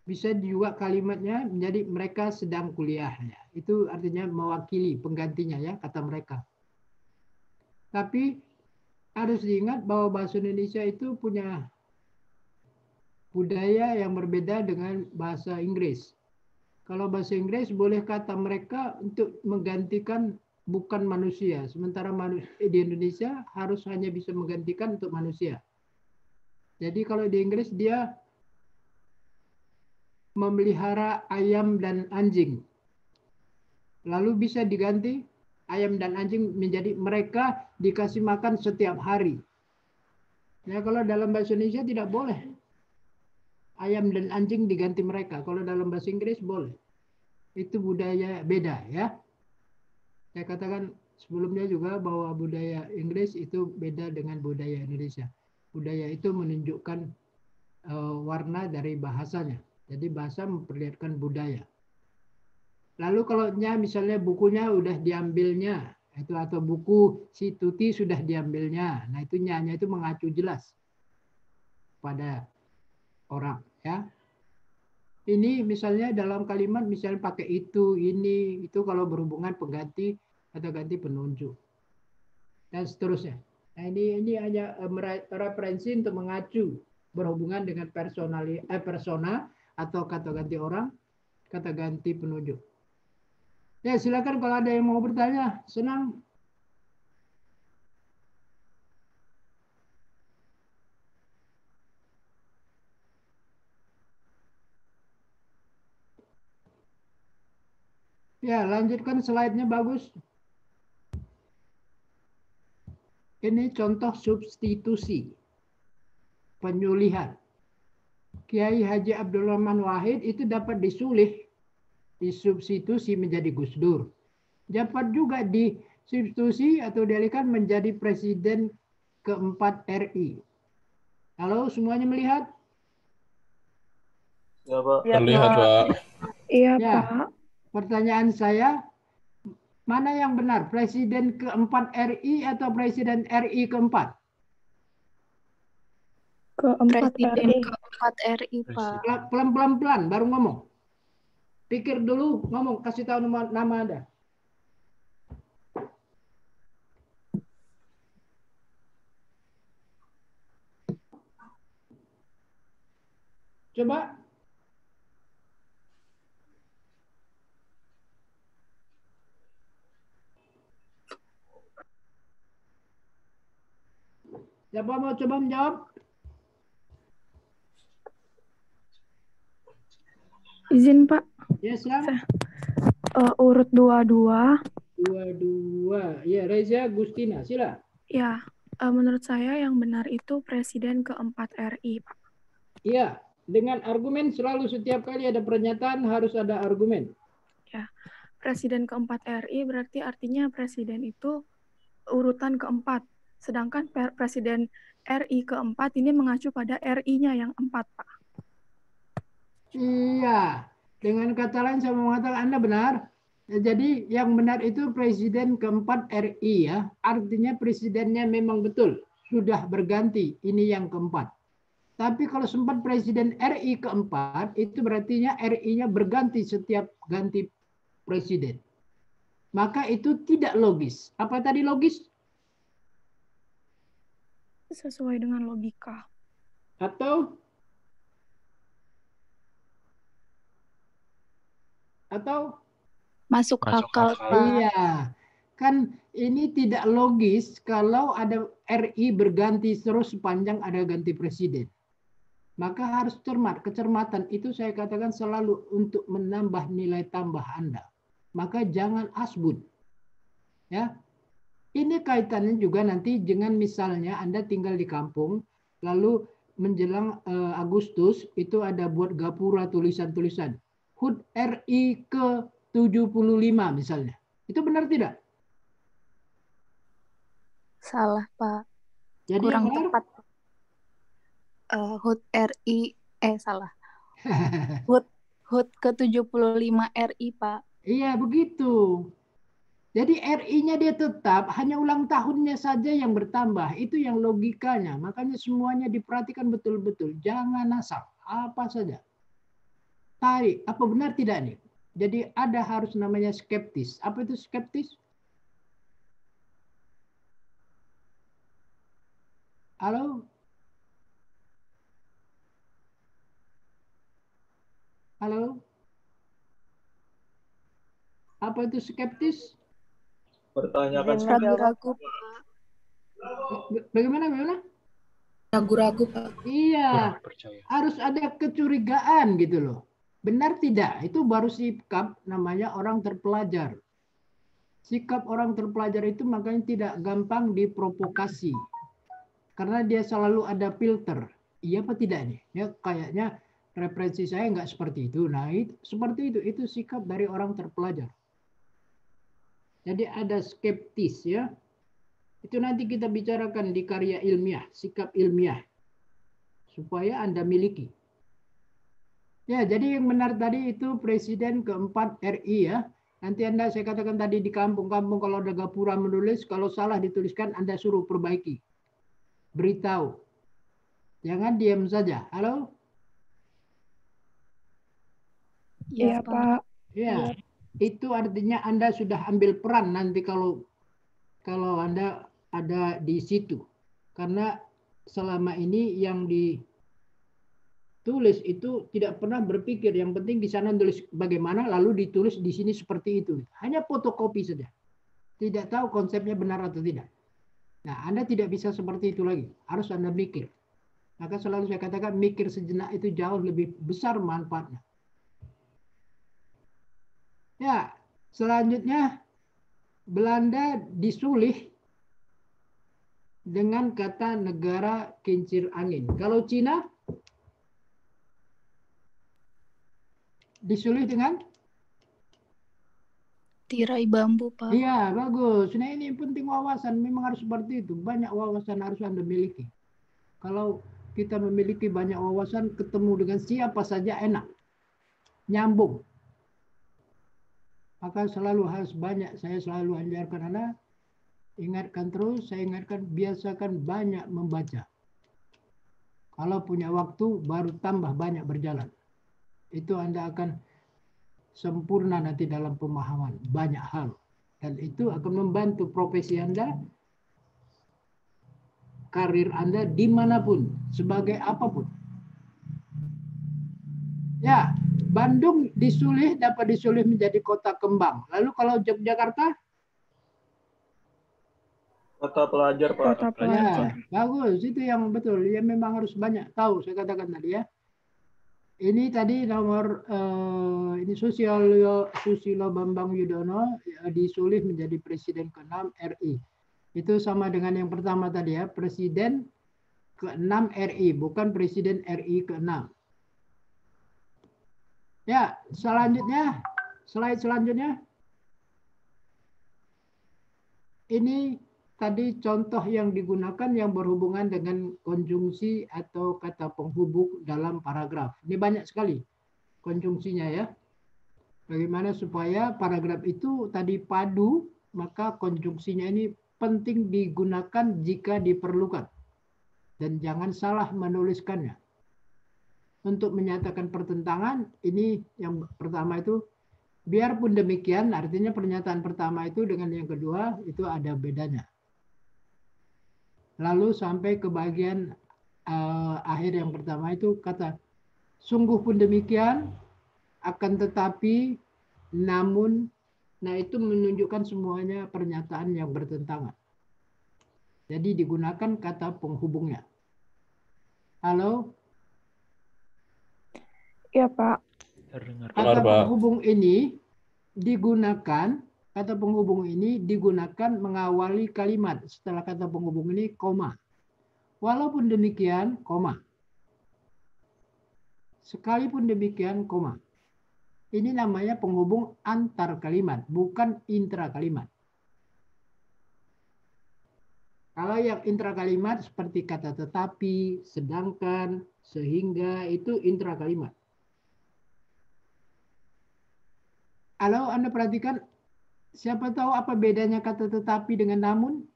Bisa juga kalimatnya menjadi mereka sedang kuliah. Itu artinya mewakili penggantinya ya kata mereka. Tapi harus diingat bahwa bahasa Indonesia itu punya budaya yang berbeda dengan bahasa Inggris. Kalau bahasa Inggris boleh kata mereka untuk menggantikan bukan manusia. Sementara di Indonesia harus hanya bisa menggantikan untuk manusia. Jadi kalau di Inggris dia memelihara ayam dan anjing. Lalu bisa diganti ayam dan anjing menjadi mereka dikasih makan setiap hari. Ya kalau dalam bahasa Indonesia tidak boleh. Ayam dan anjing diganti mereka. Kalau dalam bahasa Inggris boleh. Itu budaya beda ya. Saya katakan sebelumnya juga bahwa budaya Inggris itu beda dengan budaya Indonesia. Budaya itu menunjukkan warna dari bahasanya. Jadi bahasa memperlihatkan budaya. Lalu kalau misalnya bukunya udah diambilnya itu atau buku si Tuti sudah diambilnya. Nah itu nyanya itu mengacu jelas pada orang ya. Ini misalnya dalam kalimat misalnya pakai itu, ini, itu kalau berhubungan pengganti atau ganti penunjuk. Dan seterusnya. Nah ini hanya referensi untuk mengacu berhubungan dengan persona atau kata ganti orang, kata ganti penunjuk. Ya silakan kalau ada yang mau bertanya, senang. Ya, lanjutkan slide-nya bagus. Ini contoh substitusi. Penyulihan. Kiai Haji Abdul Rahman Wahid itu dapat disulih, disubstitusi menjadi Gus Dur. Dapat juga disubstitusi atau dialihkan menjadi Presiden keempat RI. Halo, semuanya melihat? Ya, Pak. Terlihat, Pak. Iya, Ya. Pak. Pertanyaan saya, mana yang benar? Presiden keempat RI atau Presiden RI keempat? Keempat Presiden RI. keempat RI, Pak. Pelan-pelan, baru ngomong. Pikir dulu, ngomong, kasih tahu nama Anda. Coba. Siapa mau coba menjawab? Izin Pak, Ya, silakan. urut 22. 22. Ya, Reza Gustina, sila. Ya, menurut saya yang benar itu Presiden keempat RI, Pak. Iya, dengan argumen selalu setiap kali ada pernyataan harus ada argumen. Ya, Presiden keempat RI berarti artinya Presiden itu urutan keempat. Sedangkan Presiden RI keempat ini mengacu pada RI-nya yang 4, Pak. Iya, dengan kata lain saya mau mengatakan Anda benar. Jadi yang benar itu Presiden keempat RI ya. Artinya presidennya memang betul sudah berganti. Ini yang keempat. Tapi kalau sempat Presiden RI keempat itu berarti RI-nya berganti setiap ganti presiden. Maka itu tidak logis. Apa tadi logis? Sesuai dengan logika. Atau Masuk akal, Pak. Iya. Kan ini tidak logis kalau ada RI berganti terus sepanjang ada ganti presiden. Maka harus cermat. Kecermatan itu saya katakan selalu untuk menambah nilai tambah Anda. Maka jangan asbun. Ya. Ini kaitannya juga nanti dengan misalnya Anda tinggal di kampung, lalu menjelang Agustus itu ada buat gapura tulisan-tulisan. HUT RI ke-75 misalnya. Itu benar tidak? Salah, Pak. Jadi Kurang yang tepat. HUT RI, salah. HUT ke-75 RI, Pak. Iya, begitu. Jadi RI-nya dia tetap, hanya ulang tahunnya saja yang bertambah. Itu yang logikanya. Makanya semuanya diperhatikan betul-betul. Jangan asal, apa saja. Tarik, apa benar tidak nih? Jadi ada harus namanya skeptis. Apa itu skeptis? Halo? Halo? Apa itu skeptis? Pertanyakan Ragu-ragu, Bagaimana? Ragu-ragu, Pak. Iya, harus ada kecurigaan gitu loh. Benar tidak? Itu baru sikap namanya orang terpelajar. Sikap orang terpelajar itu makanya tidak gampang diprovokasi. Karena dia selalu ada filter. Iya apa tidak nih? Ya kayaknya referensi saya nggak seperti itu. Nah, seperti itu sikap dari orang terpelajar. Jadi ada skeptis ya. Itu nanti kita bicarakan di karya ilmiah, sikap ilmiah. Supaya Anda miliki. Ya, jadi yang benar tadi itu Presiden keempat RI ya. Nanti Anda saya katakan tadi di kampung-kampung kalau ada gapura menulis, kalau salah dituliskan Anda suruh perbaiki. Beritahu. Jangan diam saja. Halo? Iya, Pak. Ya, itu artinya Anda sudah ambil peran nanti kalau Anda ada di situ. Karena selama ini yang ditulis itu tidak pernah berpikir. Yang penting di sana tulis bagaimana, lalu ditulis di sini seperti itu. Hanya fotokopi saja. Tidak tahu konsepnya benar atau tidak. Nah, Anda tidak bisa seperti itu lagi. Harus Anda mikir. Maka selalu saya katakan mikir sejenak itu jauh lebih besar manfaatnya. Ya, selanjutnya Belanda disulih dengan kata negara kincir angin. Kalau Cina disulih dengan tirai bambu, Pak. Iya, bagus. Nah, ini penting wawasan. Memang harus seperti itu. Banyak wawasan harus Anda miliki. Kalau kita memiliki banyak wawasan, ketemu dengan siapa saja enak. Nyambung. Maka selalu harus banyak. Saya selalu ajarkan Anda, ingatkan terus, saya ingatkan, biasakan banyak membaca. Kalau punya waktu, baru tambah banyak berjalan. Itu Anda akan sempurna nanti dalam pemahaman banyak hal. Dan itu akan membantu profesi Anda, karir Anda dimanapun, sebagai apapun. Ya, Bandung dapat disulih menjadi kota kembang. Lalu kalau Yogyakarta? Kota pelajar, Pak. Kota pelajar. Ya, bagus. Itu yang betul. Ya memang harus banyak tahu. Saya katakan tadi ya. Ini tadi nomor ini Susilo Bambang Yudhoyono disulih menjadi Presiden ke-6 RI. Itu sama dengan yang pertama tadi ya, Presiden ke-6 RI, bukan Presiden RI ke-6. Ya, selanjutnya, slide selanjutnya. Ini tadi contoh yang digunakan yang berhubungan dengan konjungsi atau kata penghubung dalam paragraf. Ini banyak sekali konjungsinya ya. Bagaimana supaya paragraf itu tadi padu, maka konjungsinya ini penting digunakan jika diperlukan. Dan jangan salah menuliskannya. Untuk menyatakan pertentangan, ini yang pertama itu, biarpun demikian, artinya pernyataan pertama itu dengan yang kedua, itu ada bedanya. Lalu sampai ke bagian akhir yang pertama itu kata, sungguh pun demikian, akan tetapi, namun, nah itu menunjukkan semuanya pernyataan yang bertentangan. Jadi digunakan kata penghubungnya. Halo? Iya, Pak. Kata penghubung ini digunakan, kata penghubung ini digunakan mengawali kalimat. Setelah kata penghubung ini, koma. Walaupun demikian, koma. Sekalipun demikian, koma. Ini namanya penghubung antar kalimat, bukan intra kalimat. Kalau yang intra kalimat seperti kata tetapi, sedangkan, sehingga, itu intra kalimat. Kalau Anda perhatikan, siapa tahu apa bedanya kata tetapi dengan namun?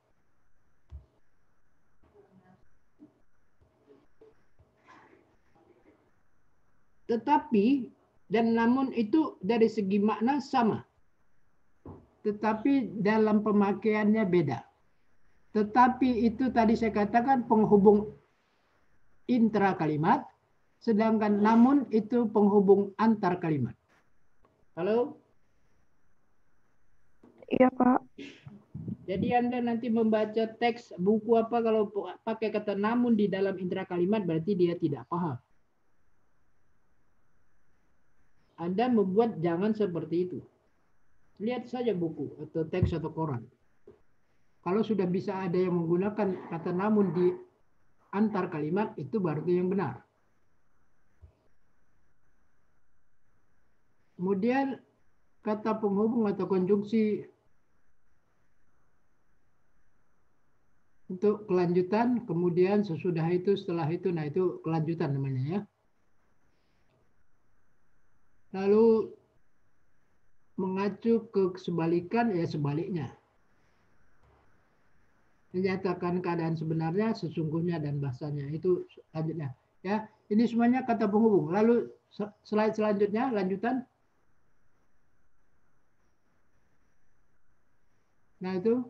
Tetapi dan namun itu dari segi makna sama. Tetapi dalam pemakaiannya beda. Tetapi itu tadi saya katakan penghubung intra kalimat, sedangkan namun itu penghubung antar kalimat. Halo? Iya, Pak. Jadi Anda nanti membaca teks buku apa kalau pakai kata namun di dalam intra kalimat berarti dia tidak paham. Anda membuat jangan seperti itu. Lihat saja buku atau teks atau koran. Kalau sudah bisa ada yang menggunakan kata namun di antar kalimat, itu berarti yang benar. Kemudian kata penghubung atau konjungsi untuk kelanjutan, kemudian sesudah itu, setelah itu, nah itu kelanjutan namanya ya. Lalu mengacu ke sebalikan, ya sebaliknya. Menyatakan keadaan sebenarnya, sesungguhnya, dan bahasanya. Itu selanjutnya. Ya, ini semuanya kata penghubung. Lalu slide selanjutnya, lanjutan. Nah itu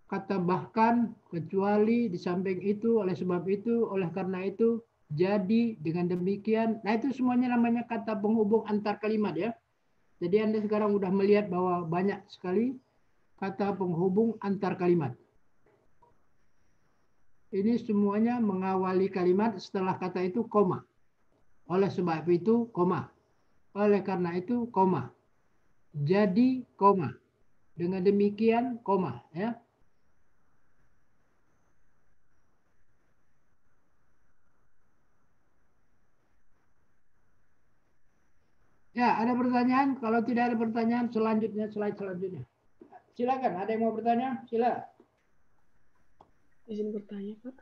kata bahkan, kecuali, di samping itu, oleh sebab itu, oleh karena itu, jadi, dengan demikian. Nah itu semuanya namanya kata penghubung antar kalimat ya. Jadi Anda sekarang sudah melihat bahwa banyak sekali kata penghubung antar kalimat. Ini semuanya mengawali kalimat setelah kata itu koma. Oleh sebab itu koma. Oleh karena itu koma. Jadi koma. Dengan demikian koma ya. Ya, ada pertanyaan? Kalau tidak ada pertanyaan, selanjutnya slide selanjutnya. Silakan, ada yang mau bertanya? Silakan. Izin bertanya, Pak.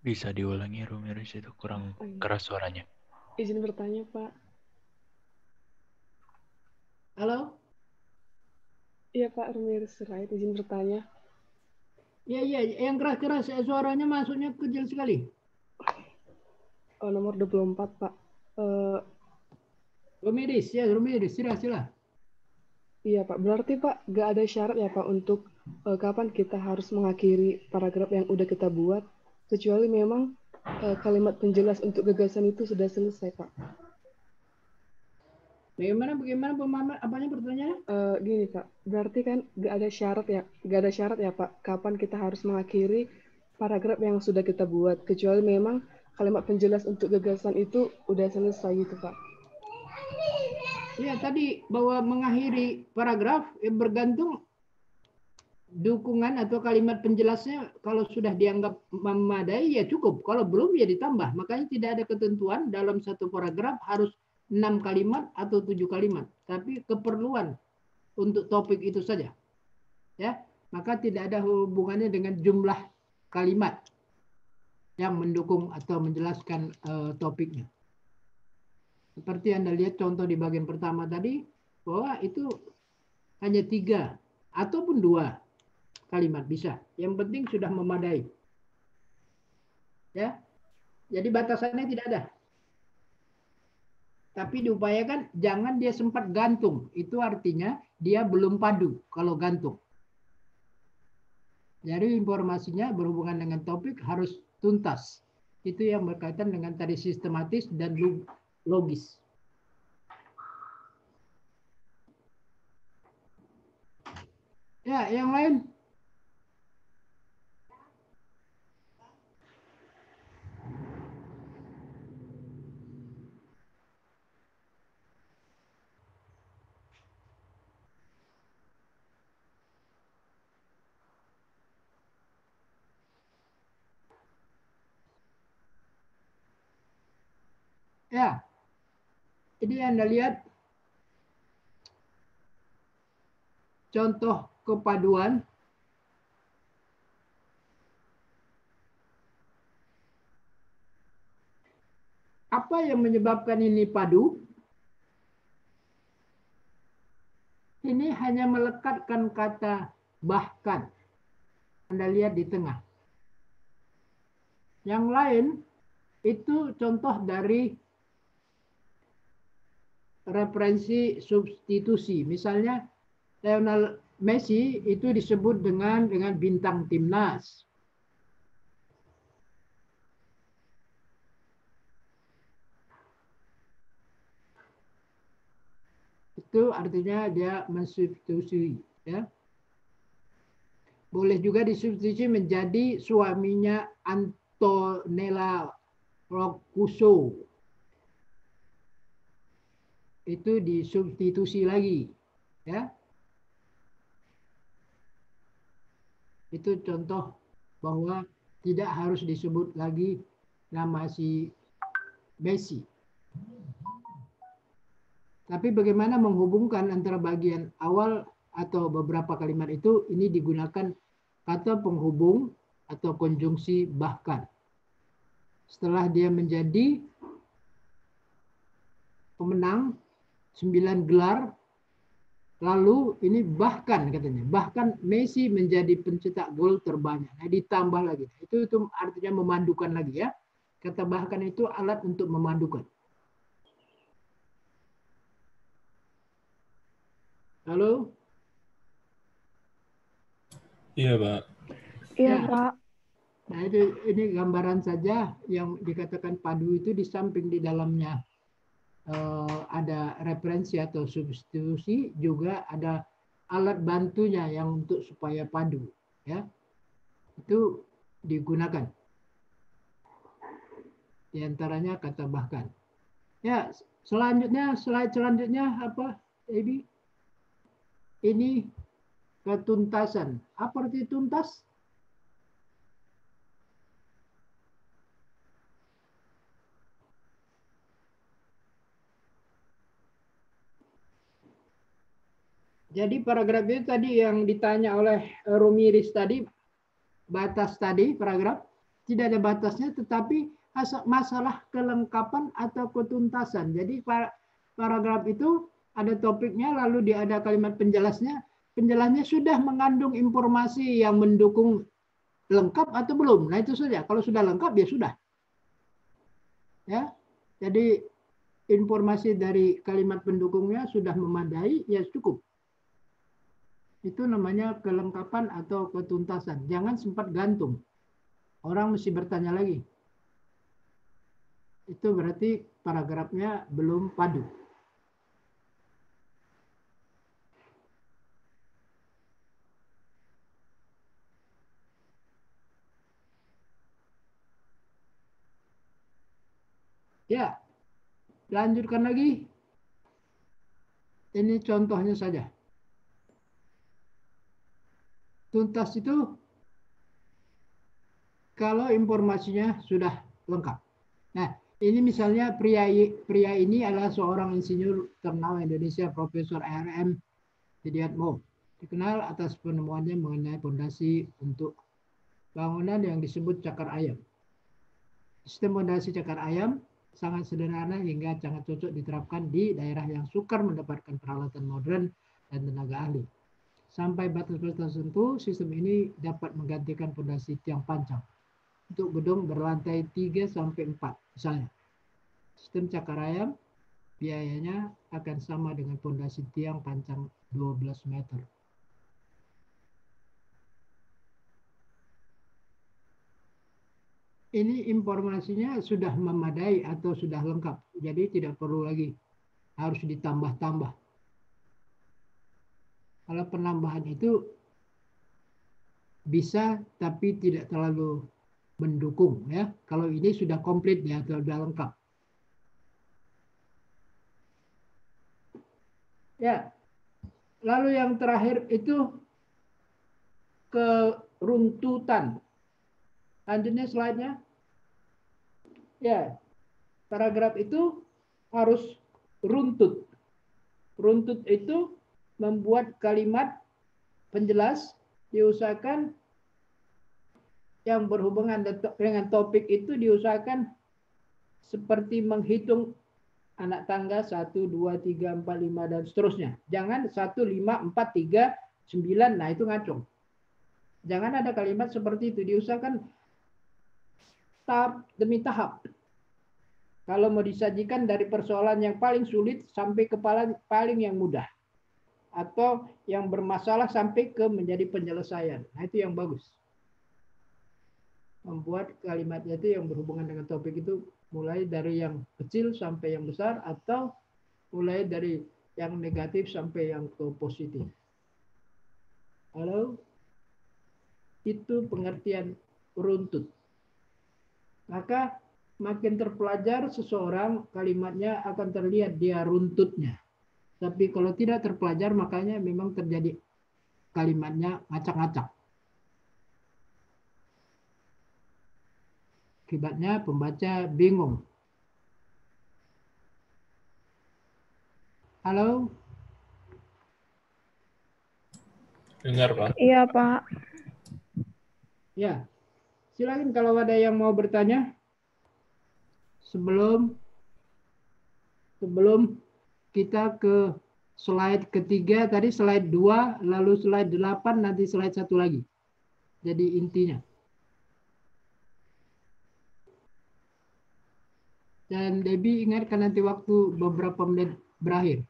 Bisa diulangi, Rumiris, itu kurang keras suaranya. Izin bertanya, Pak. Halo? Iya, Pak, Rumiris Sirait, izin bertanya. Iya, yang keras-keras, suaranya masuknya kecil sekali. Oh, nomor 24, Pak. Rumiris, sila. Iya, Pak. Berarti, Pak, gak ada syarat ya, Pak, untuk kapan kita harus mengakhiri paragraf yang udah kita buat? kecuali memang kalimat penjelas untuk gagasan itu sudah selesai, Pak. Bagaimana pemahaman apanya pertanyaannya? Gini Pak, berarti kan gak ada syarat ya Pak, kapan kita harus mengakhiri paragraf yang sudah kita buat, kecuali memang kalimat penjelas untuk gagasan itu udah selesai gitu Pak. Ya tadi bahwa mengakhiri paragraf bergantung dukungan atau kalimat penjelasnya. Kalau sudah dianggap memadai ya cukup, kalau belum ya ditambah. Makanya tidak ada ketentuan dalam satu paragraf harus 6 kalimat atau 7 kalimat, tapi keperluan untuk topik itu saja. Ya, maka tidak ada hubungannya dengan jumlah kalimat yang mendukung atau menjelaskan topiknya. Seperti Anda lihat contoh di bagian pertama tadi, bahwa itu hanya 3 ataupun 2 kalimat bisa. Yang penting sudah memadai. Ya, jadi batasannya tidak ada. Tapi diupayakan jangan dia sempat gantung. Itu artinya dia belum padu kalau gantung. Jadi informasinya berhubungan dengan topik harus tuntas. Itu yang berkaitan dengan tadi sistematis dan logis. Ya, yang lain. Ya, ini Anda lihat contoh kepaduan. Apa yang menyebabkan ini padu? Ini hanya melekatkan kata bahkan. Anda lihat di tengah. Yang lain itu contoh dari referensi substitusi. Misalnya Lionel Messi itu disebut dengan bintang timnas. Itu artinya dia mensubstitusi, ya. Boleh juga disubstitusi menjadi suaminya Antonella Roccuzzo. Itu disubstitusi lagi, ya. Itu contoh bahwa tidak harus disebut lagi nama si Messi. Tapi bagaimana menghubungkan antara bagian awal atau beberapa kalimat itu, ini digunakan kata penghubung atau konjungsi bahkan. Setelah dia menjadi pemenang 9 gelar, lalu ini bahkan katanya, bahkan Messi menjadi pencetak gol terbanyak. Nah, ditambah lagi. Itu artinya memandukan lagi, ya. Kata bahkan itu alat untuk memandukan. Halo? Iya, Pak. Iya, Ya. Pak. Nah, ini gambaran saja yang dikatakan padu itu di samping di dalamnya ada referensi atau substitusi, juga ada alat bantunya yang untuk supaya padu, ya. Itu digunakan. Di antaranya kata bahkan. Ya, selanjutnya slide selanjutnya apa, Ebi? Ini ketuntasan. Apa arti tuntas? Jadi paragraf itu tadi yang ditanya oleh Rumiris tadi, batas tadi paragraf, tidak ada batasnya, tetapi masalah kelengkapan atau ketuntasan. Jadi paragraf itu ada topiknya, lalu dia ada kalimat penjelasnya. Penjelasnya sudah mengandung informasi yang mendukung lengkap atau belum. Nah itu saja. Kalau sudah lengkap ya sudah. Ya, jadi informasi dari kalimat pendukungnya sudah memadai, ya cukup. Itu namanya kelengkapan atau ketuntasan. Jangan sempat gantung. orang mesti bertanya lagi. Itu berarti paragrafnya belum padu. Ya, lanjutkan lagi. Ini contohnya saja. Tuntas itu kalau informasinya sudah lengkap. Nah, ini misalnya pria ini adalah seorang insinyur ternama Indonesia, Profesor R.M. Widiatmo. Dikenal atas penemuannya mengenai fondasi untuk bangunan yang disebut cakar ayam. Sistem fondasi cakar ayam sangat sederhana hingga sangat cocok diterapkan di daerah yang sukar mendapatkan peralatan modern dan tenaga ahli. Sampai batas-batas tertentu, sistem ini dapat menggantikan fondasi tiang pancang untuk gedung berlantai 3 sampai 4 misalnya. Sistem cakar ayam biayanya akan sama dengan fondasi tiang pancang 12 meter. Ini informasinya sudah memadai atau sudah lengkap, jadi tidak perlu lagi harus ditambah-tambah. Kalau penambahan itu bisa tapi tidak terlalu mendukung ya. Kalau ini sudah komplit ya, sudah lengkap. Ya. Lalu yang terakhir itu keruntutan. Lanjutnya slide-nya. Ya. Paragraf itu harus runtut. Runtut itu membuat kalimat penjelas, diusahakan yang berhubungan dengan topik itu diusahakan seperti menghitung anak tangga 1, 2, 3, 4, 5 dan seterusnya. Jangan 1, 5, 4, 3, 9, nah itu ngacung. Jangan ada kalimat seperti itu, diusahakan tahap demi tahap. Kalau mau disajikan dari persoalan yang paling sulit sampai ke paling yang mudah. Atau yang bermasalah sampai ke menjadi penyelesaian. Nah itu yang bagus. Membuat kalimatnya itu yang berhubungan dengan topik itu mulai dari yang kecil sampai yang besar atau mulai dari yang negatif sampai yang ke positif. Halo? Itu pengertian runtut. Maka makin terpelajar seseorang kalimatnya akan terlihat dia runtutnya. Tapi kalau tidak terpelajar makanya memang terjadi kalimatnya ngacak-ngacak. Akibatnya pembaca bingung. Halo? Dengar, Pak. Iya, Pak. Ya. Silakan kalau ada yang mau bertanya. Sebelum kita ke slide ketiga, tadi slide 2, lalu slide 8, nanti slide 1 lagi. Jadi intinya. Dan Debbie ingatkan nanti waktu beberapa menit berakhir.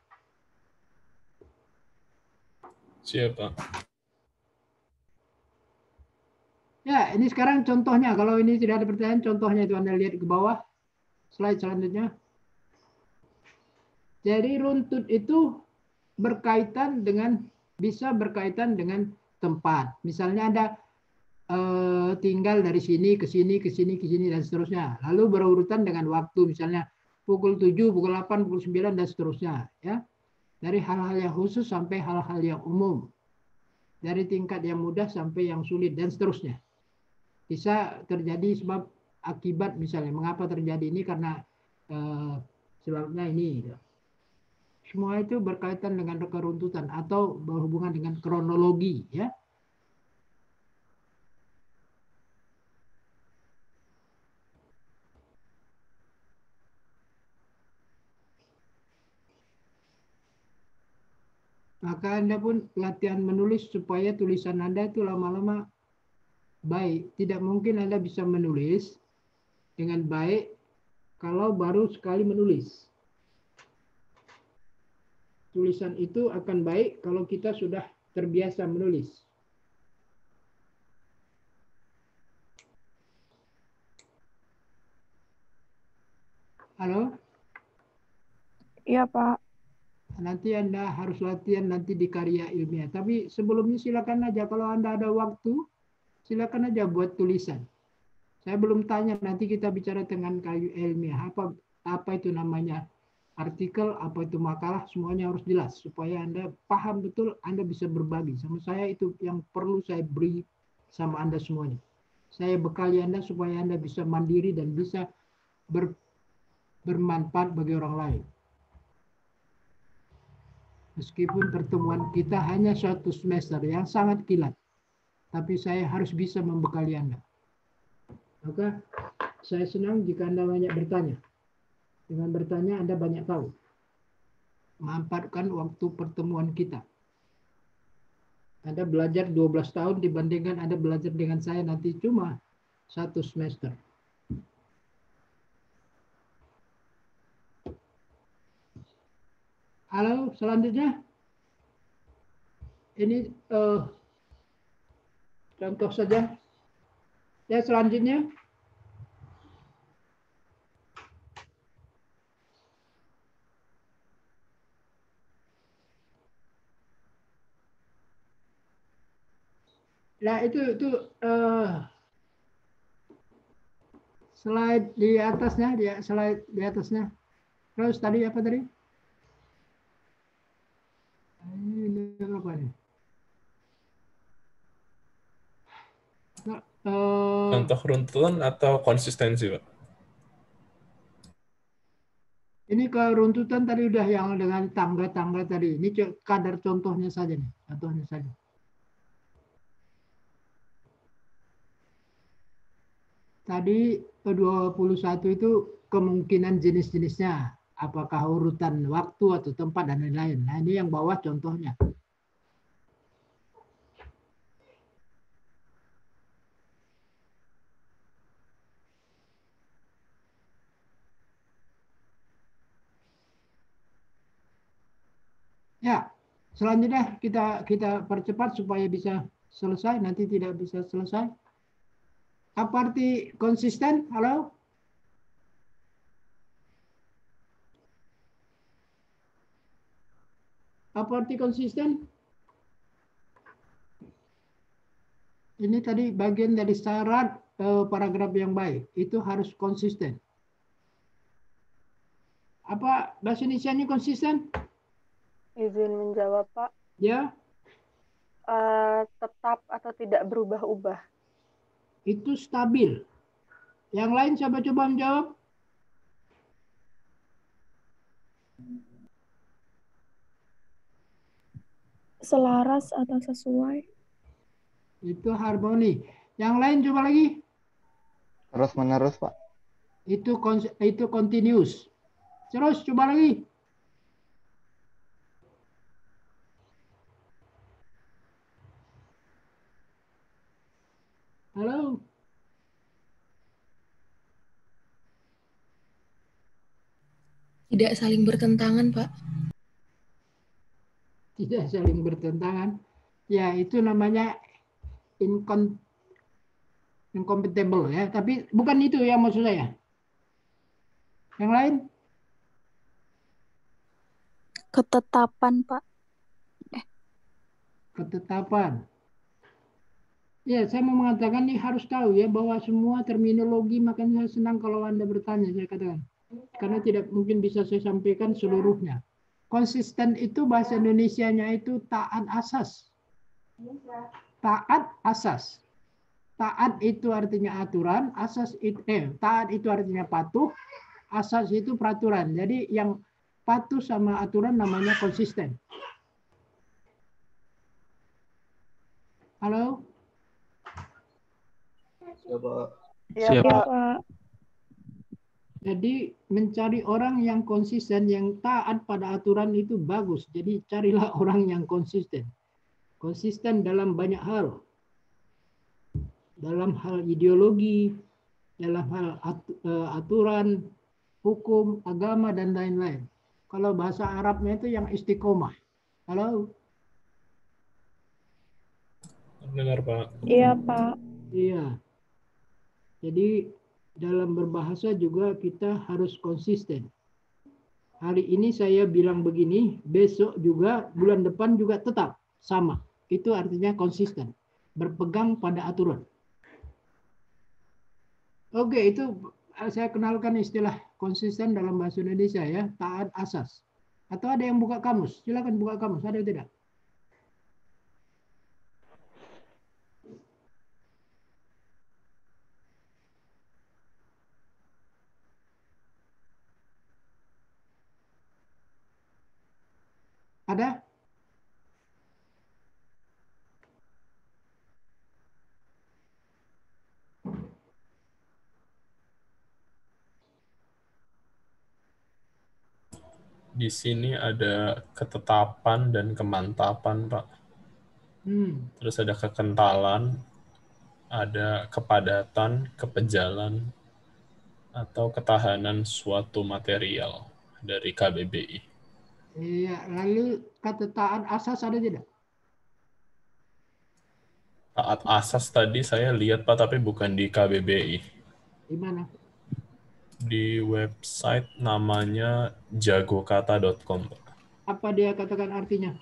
Siap, Pak. Ya, ini sekarang contohnya. Kalau ini tidak ada pertanyaan, contohnya itu Anda lihat ke bawah. Slide selanjutnya. Jadi runtut itu bisa berkaitan dengan tempat. Misalnya Anda tinggal dari sini ke sini, ke sini, ke sini, dan seterusnya. Lalu berurutan dengan waktu, misalnya pukul 7, pukul 8, pukul 9, dan seterusnya. Ya. Dari hal-hal yang khusus sampai hal-hal yang umum. Dari tingkat yang mudah sampai yang sulit, dan seterusnya. Bisa terjadi sebab akibat, misalnya mengapa terjadi ini karena sebabnya ini. Semua itu berkaitan dengan keruntutan atau berhubungan dengan kronologi, ya. Maka Anda pun latihan menulis supaya tulisan Anda itu lama-lama baik. Tidak mungkin Anda bisa menulis dengan baik kalau baru sekali menulis. Tulisan itu akan baik kalau kita sudah terbiasa menulis. Halo? Iya, Pak. Nanti Anda harus latihan nanti di karya ilmiah. Tapi sebelumnya silakan aja kalau Anda ada waktu, silakan aja buat tulisan. Saya belum tanya, nanti kita bicara dengan kayu ilmiah. Apa itu namanya artikel, apa itu makalah, semuanya harus jelas supaya Anda paham betul, Anda bisa berbagi sama saya. Itu yang perlu saya beri sama Anda semuanya. Saya bekali Anda supaya Anda bisa mandiri dan bisa bermanfaat bagi orang lain. Meskipun pertemuan kita hanya 1 semester yang sangat kilat, tapi saya harus bisa membekali Anda. Maka saya senang jika Anda banyak bertanya. Dengan bertanya Anda banyak tahu. Manfaatkan waktu pertemuan kita. Anda belajar 12 tahun dibandingkan Anda belajar dengan saya nanti cuma 1 semester. Halo, selanjutnya. Ini contoh saja. Ya, selanjutnya. Nah, itu slide di atasnya, slide di atasnya. Terus tadi apa tadi? Ini apa nih? Nah, Contoh runtutan atau konsistensi, Pak? Ini keruntutan tadi udah yang dengan tangga-tangga tadi. Ini kadar contohnya saja nih, contohnya saja. Tadi 21 itu kemungkinan jenis-jenisnya. Apakah urutan waktu atau tempat dan lain-lain. Nah, ini yang bawah contohnya. Ya, selanjutnya kita percepat supaya bisa selesai. Nanti tidak bisa selesai. Apa arti konsisten? Halo? Apa arti konsisten? Ini tadi bagian dari syarat paragraf yang baik. Itu harus konsisten. Apa bahasa Indonesia-nya konsisten? Izin menjawab, Pak. Ya. Tetap atau tidak berubah-ubah. Itu stabil. Yang lain coba menjawab. Selaras atau sesuai. Itu harmoni. Yang lain coba lagi. Terus menerus, Pak. Itu continuous. Terus coba lagi. Halo. Tidak saling bertentangan, Pak. Tidak saling bertentangan. Ya, itu namanya incompatible ya. Tapi bukan itu yang maksud saya. Yang lain? Ketetapan, Pak. Ketetapan. Ya, saya mau mengatakan ini harus tahu ya bahwa semua terminologi, makanya saya senang kalau Anda bertanya, saya katakan. Karena tidak mungkin bisa saya sampaikan seluruhnya. Konsisten itu bahasa Indonesianya itu taat asas. Taat asas. Taat itu artinya aturan, taat itu artinya patuh, asas itu peraturan. Jadi yang patuh sama aturan namanya konsisten. Halo? Siap, Pak. Jadi mencari orang yang konsisten, yang taat pada aturan itu bagus. Jadi carilah orang yang konsisten. Konsisten dalam banyak hal. Dalam hal ideologi, dalam hal aturan, hukum, agama, dan lain-lain. Kalau bahasa Arabnya itu yang istiqomah. Halo? Dengar, Pak. Iya, Pak. Iya. Jadi dalam berbahasa juga kita harus konsisten. Hari ini saya bilang begini, besok juga, bulan depan juga tetap sama. Itu artinya konsisten, berpegang pada aturan. Oke, itu saya kenalkan istilah konsisten dalam bahasa Indonesia ya, taat asas. Atau ada yang buka kamus? Silakan buka kamus, ada atau tidak? Ada? Di sini ada ketetapan dan kemantapan, Pak. Terus ada kekentalan, ada kepadatan, kepejalan, atau ketahanan suatu material dari KBBI. Iya, lalu kata taat asas ada tidak? Taat asas tadi saya lihat, Pak, tapi bukan di KBBI. Di mana? Di website namanya jagokata.com. Apa dia katakan artinya?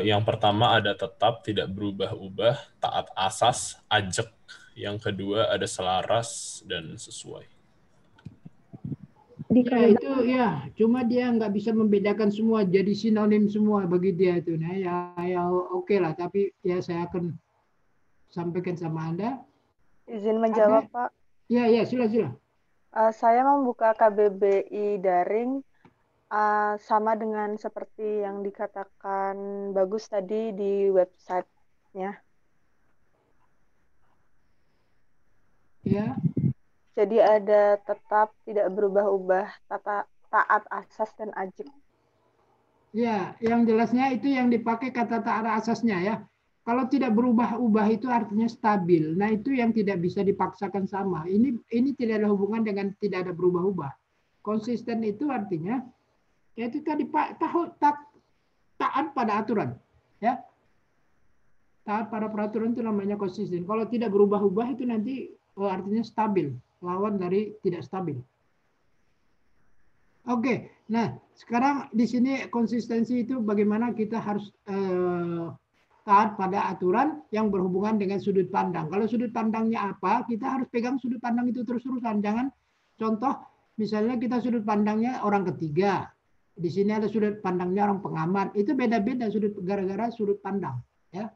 Yang pertama ada tetap, tidak berubah-ubah, taat asas, ajek. Yang kedua ada selaras dan sesuai. Ya itu ya, cuma dia nggak bisa membedakan semua, jadi sinonim semua bagi dia itu. Nah ya oke lah, tapi ya saya akan sampaikan sama Anda. Izin menjawab, Pak. Ya, sila. Saya membuka KBBI daring sama dengan seperti yang dikatakan Bagus tadi di website-nya. Ya. Jadi ada tetap, tidak berubah-ubah, taat asas dan ajek. Ya, yang jelasnya itu yang dipakai kata taat asasnya ya. Kalau tidak berubah-ubah itu artinya stabil. Nah itu yang tidak bisa dipaksakan sama. Ini tidak ada hubungan dengan tidak ada berubah-ubah. Konsisten itu artinya yaitu tadi taat pada aturan, ya. Taat pada peraturan itu namanya konsisten. Kalau tidak berubah-ubah itu nanti artinya stabil, lawan dari tidak stabil. Oke, nah sekarang di sini konsistensi itu bagaimana kita harus taat pada aturan yang berhubungan dengan sudut pandang. Kalau sudut pandangnya apa, kita harus pegang sudut pandang itu terus-terusan. Jangan contoh misalnya kita sudut pandangnya orang ketiga. Di sini ada sudut pandangnya orang pengamat. Itu beda-beda gara-gara sudut pandang, ya.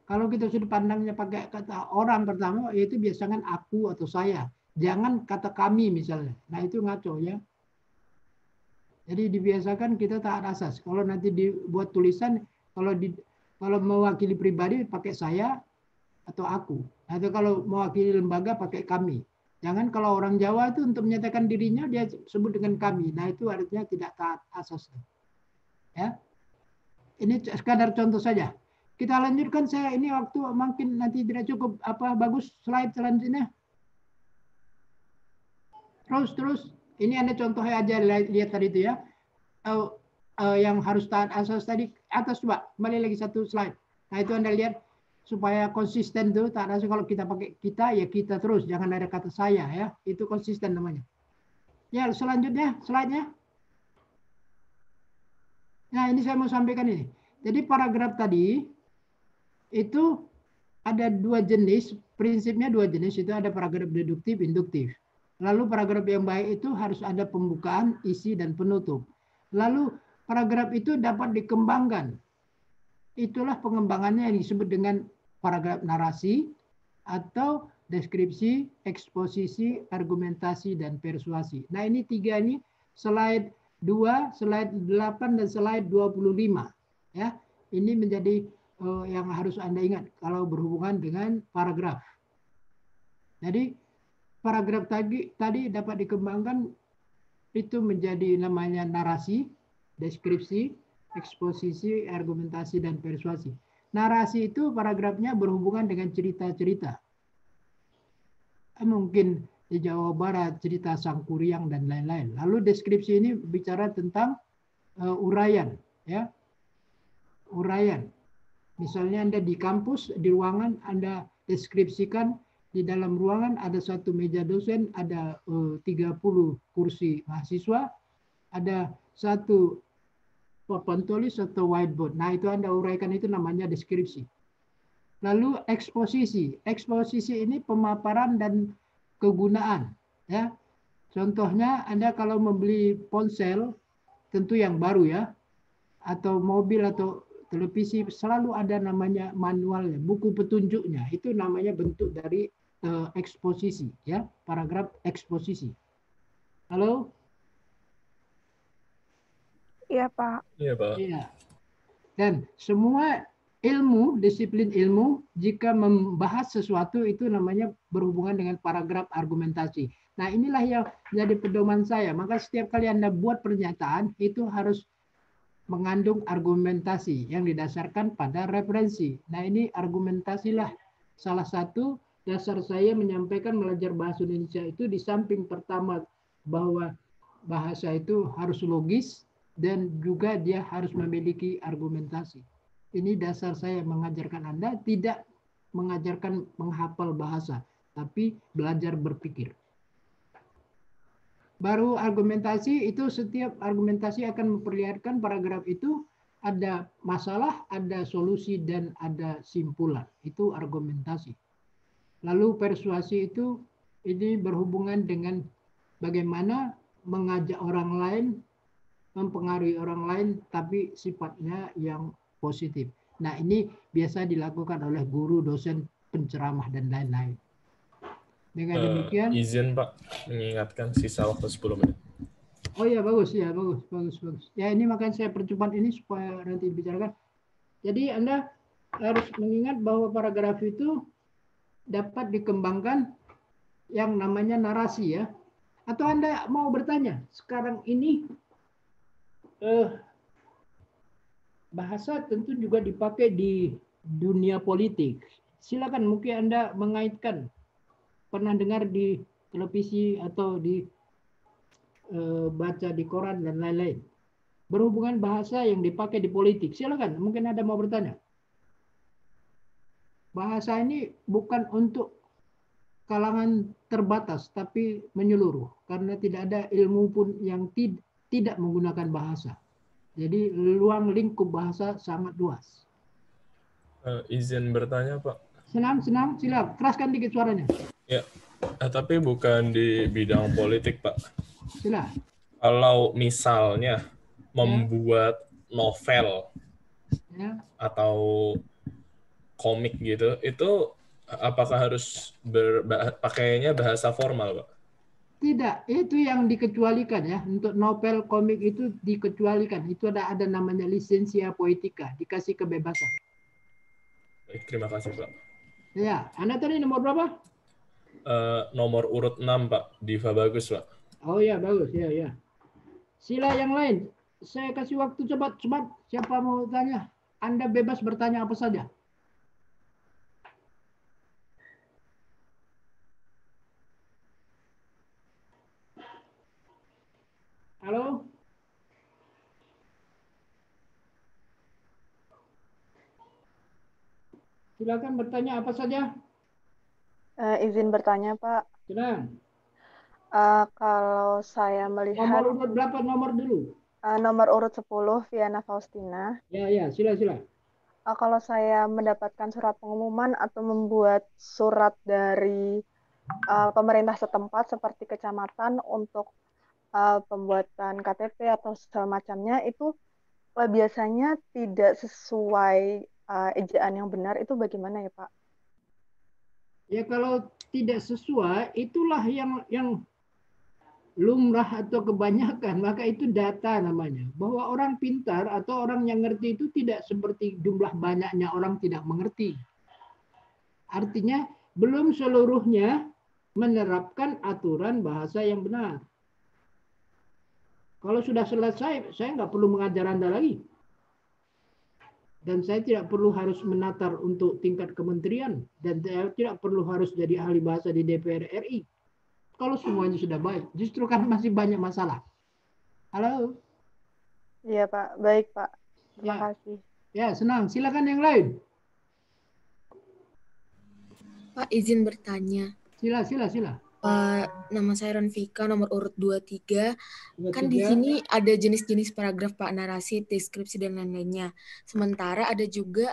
Kalau kita sudut pandangnya pakai kata orang pertama, yaitu biasakan aku atau saya. Jangan kata kami misalnya. Nah, itu ngaco ya. Jadi dibiasakan kita taat asas. Kalau nanti dibuat tulisan, kalau mewakili pribadi pakai saya atau aku. Atau kalau mewakili lembaga pakai kami. Jangan kalau orang Jawa itu untuk menyatakan dirinya dia sebut dengan kami. Nah itu artinya tidak taat asas. Ya. Ini sekadar contoh saja. Kita lanjutkan, saya ini waktu mungkin nanti tidak cukup. Bagus slide selanjutnya. Terus. Ini ada contohnya aja, lihat tadi itu ya. Yang harus taat asas tadi atas coba kembali lagi satu slide. Nah itu Anda lihat supaya konsisten tuh taat asas. Kalau kita pakai kita ya kita terus, jangan ada kata saya ya, itu konsisten namanya. Ya selanjutnya slide-nya. Nah ini saya mau sampaikan ini. Jadi paragraf tadi itu ada dua jenis, prinsipnya dua jenis, itu ada paragraf deduktif, induktif. Lalu paragraf yang baik itu harus ada pembukaan, isi dan penutup. Lalu paragraf itu dapat dikembangkan. Itulah pengembangannya yang disebut dengan paragraf narasi atau deskripsi, eksposisi, argumentasi, dan persuasi. Nah ini tiga ini, slide 2, slide 8, dan slide 25. Ya, ini menjadi yang harus Anda ingat kalau berhubungan dengan paragraf. Jadi paragraf tadi dapat dikembangkan itu menjadi namanya narasi, deskripsi, eksposisi, argumentasi, dan persuasi. Narasi itu paragrafnya berhubungan dengan cerita-cerita. Mungkin di Jawa Barat cerita Sangkuriang dan lain-lain. Lalu deskripsi ini bicara tentang uraian, ya. Uraian. Misalnya Anda di kampus, di ruangan Anda deskripsikan Di dalam ruangan ada satu meja dosen, ada 30 kursi mahasiswa, ada satu papan tulis atau whiteboard. Nah, itu Anda uraikan, itu namanya deskripsi. Lalu eksposisi. Eksposisi ini pemaparan dan kegunaan. Ya. Contohnya Anda kalau membeli ponsel, tentu yang baru ya, atau mobil atau televisi, selalu ada namanya manualnya, buku petunjuknya. Itu namanya bentuk dari eksposisi, ya, paragraf eksposisi. Halo? Iya, Pak. Iya, Pak. Iya. Dan semua ilmu, disiplin ilmu, jika membahas sesuatu itu namanya berhubungan dengan paragraf argumentasi. Nah, inilah yang jadi pedoman saya. Maka setiap kali Anda buat pernyataan, itu harus mengandung argumentasi yang didasarkan pada referensi. Nah, ini argumentasilah salah satu dasar saya menyampaikan belajar bahasa Indonesia itu, di samping pertama bahwa bahasa itu harus logis dan juga dia harus memiliki argumentasi. Ini dasar saya mengajarkan Anda, tidak mengajarkan menghafal bahasa, tapi belajar berpikir. Baru argumentasi itu, setiap argumentasi akan memperlihatkan paragraf itu ada masalah, ada solusi, dan ada simpulan. Itu argumentasi. Lalu persuasi itu ini berhubungan dengan bagaimana mengajak orang lain, mempengaruhi orang lain, tapi sifatnya yang positif. Nah, ini biasa dilakukan oleh guru, dosen, penceramah, dan lain-lain. Dengan demikian, izin Pak mengingatkan sisa waktu 10 menit. Oh ya, bagus ya, bagus. Ya, ini makanya saya percepat ini supaya nanti dibicarakan. Jadi Anda harus mengingat bahwa paragraf itu dapat dikembangkan yang namanya narasi ya. Atau Anda mau bertanya, sekarang ini bahasa tentu juga dipakai di dunia politik. Silakan, mungkin Anda mengaitkan, pernah dengar di televisi atau di baca di koran dan lain-lain. Berhubungan bahasa yang dipakai di politik. Silakan, mungkin ada mau bertanya. Bahasa ini bukan untuk kalangan terbatas, tapi menyeluruh. Karena tidak ada ilmu pun yang tidak menggunakan bahasa. Jadi ruang lingkup bahasa sangat luas. Izin bertanya, Pak. Senang, silakan. Keraskan dikit suaranya. Ya, tapi bukan di bidang politik, Pak. Silakan. Kalau misalnya membuat novel atau komik gitu, itu apakah harus pakainya bahasa formal, Pak? Tidak, itu yang dikecualikan ya. Untuk novel, komik itu dikecualikan. Itu ada namanya lisensia poetica, dikasih kebebasan. Baik, terima kasih, Pak. Ya, Anda tadi nomor berapa? Nomor urut 6, Pak. Diva Bagus, Pak. Oh ya, bagus. Ya. Sila yang lain. Saya kasih waktu cepat. Siapa mau tanya? Anda bebas bertanya apa saja. Halo? Silakan bertanya apa saja. Izin bertanya, Pak. Silakan. Kalau saya melihat... Nomor urut berapa nomor dulu? Nomor urut 10, Viana Faustina. Ya, sila. Kalau saya mendapatkan surat pengumuman atau membuat surat dari pemerintah setempat seperti kecamatan untuk pembuatan KTP atau segala macamnya, itu biasanya tidak sesuai ejaan yang benar, itu bagaimana ya, Pak? Ya, kalau tidak sesuai, itulah yang lumrah atau kebanyakan, maka itu data namanya. Bahwa orang pintar atau orang yang ngerti itu tidak seperti jumlah banyaknya orang tidak mengerti. Artinya belum seluruhnya menerapkan aturan bahasa yang benar. Kalau sudah selesai, saya nggak perlu mengajar Anda lagi. Dan saya tidak perlu harus menatar untuk tingkat kementerian. Dan saya tidak perlu harus jadi ahli bahasa di DPR RI. Kalau semuanya sudah baik, justru kan masih banyak masalah. Halo? Iya, Pak. Baik, Pak. Terima kasih. Ya, senang. Silakan yang lain. Pak, izin bertanya. Sila. Nama saya Ranvika, nomor urut 23. 23. Kan di sini ada jenis-jenis paragraf, Pak, narasi, deskripsi, dan lain-lainnya. Sementara ada juga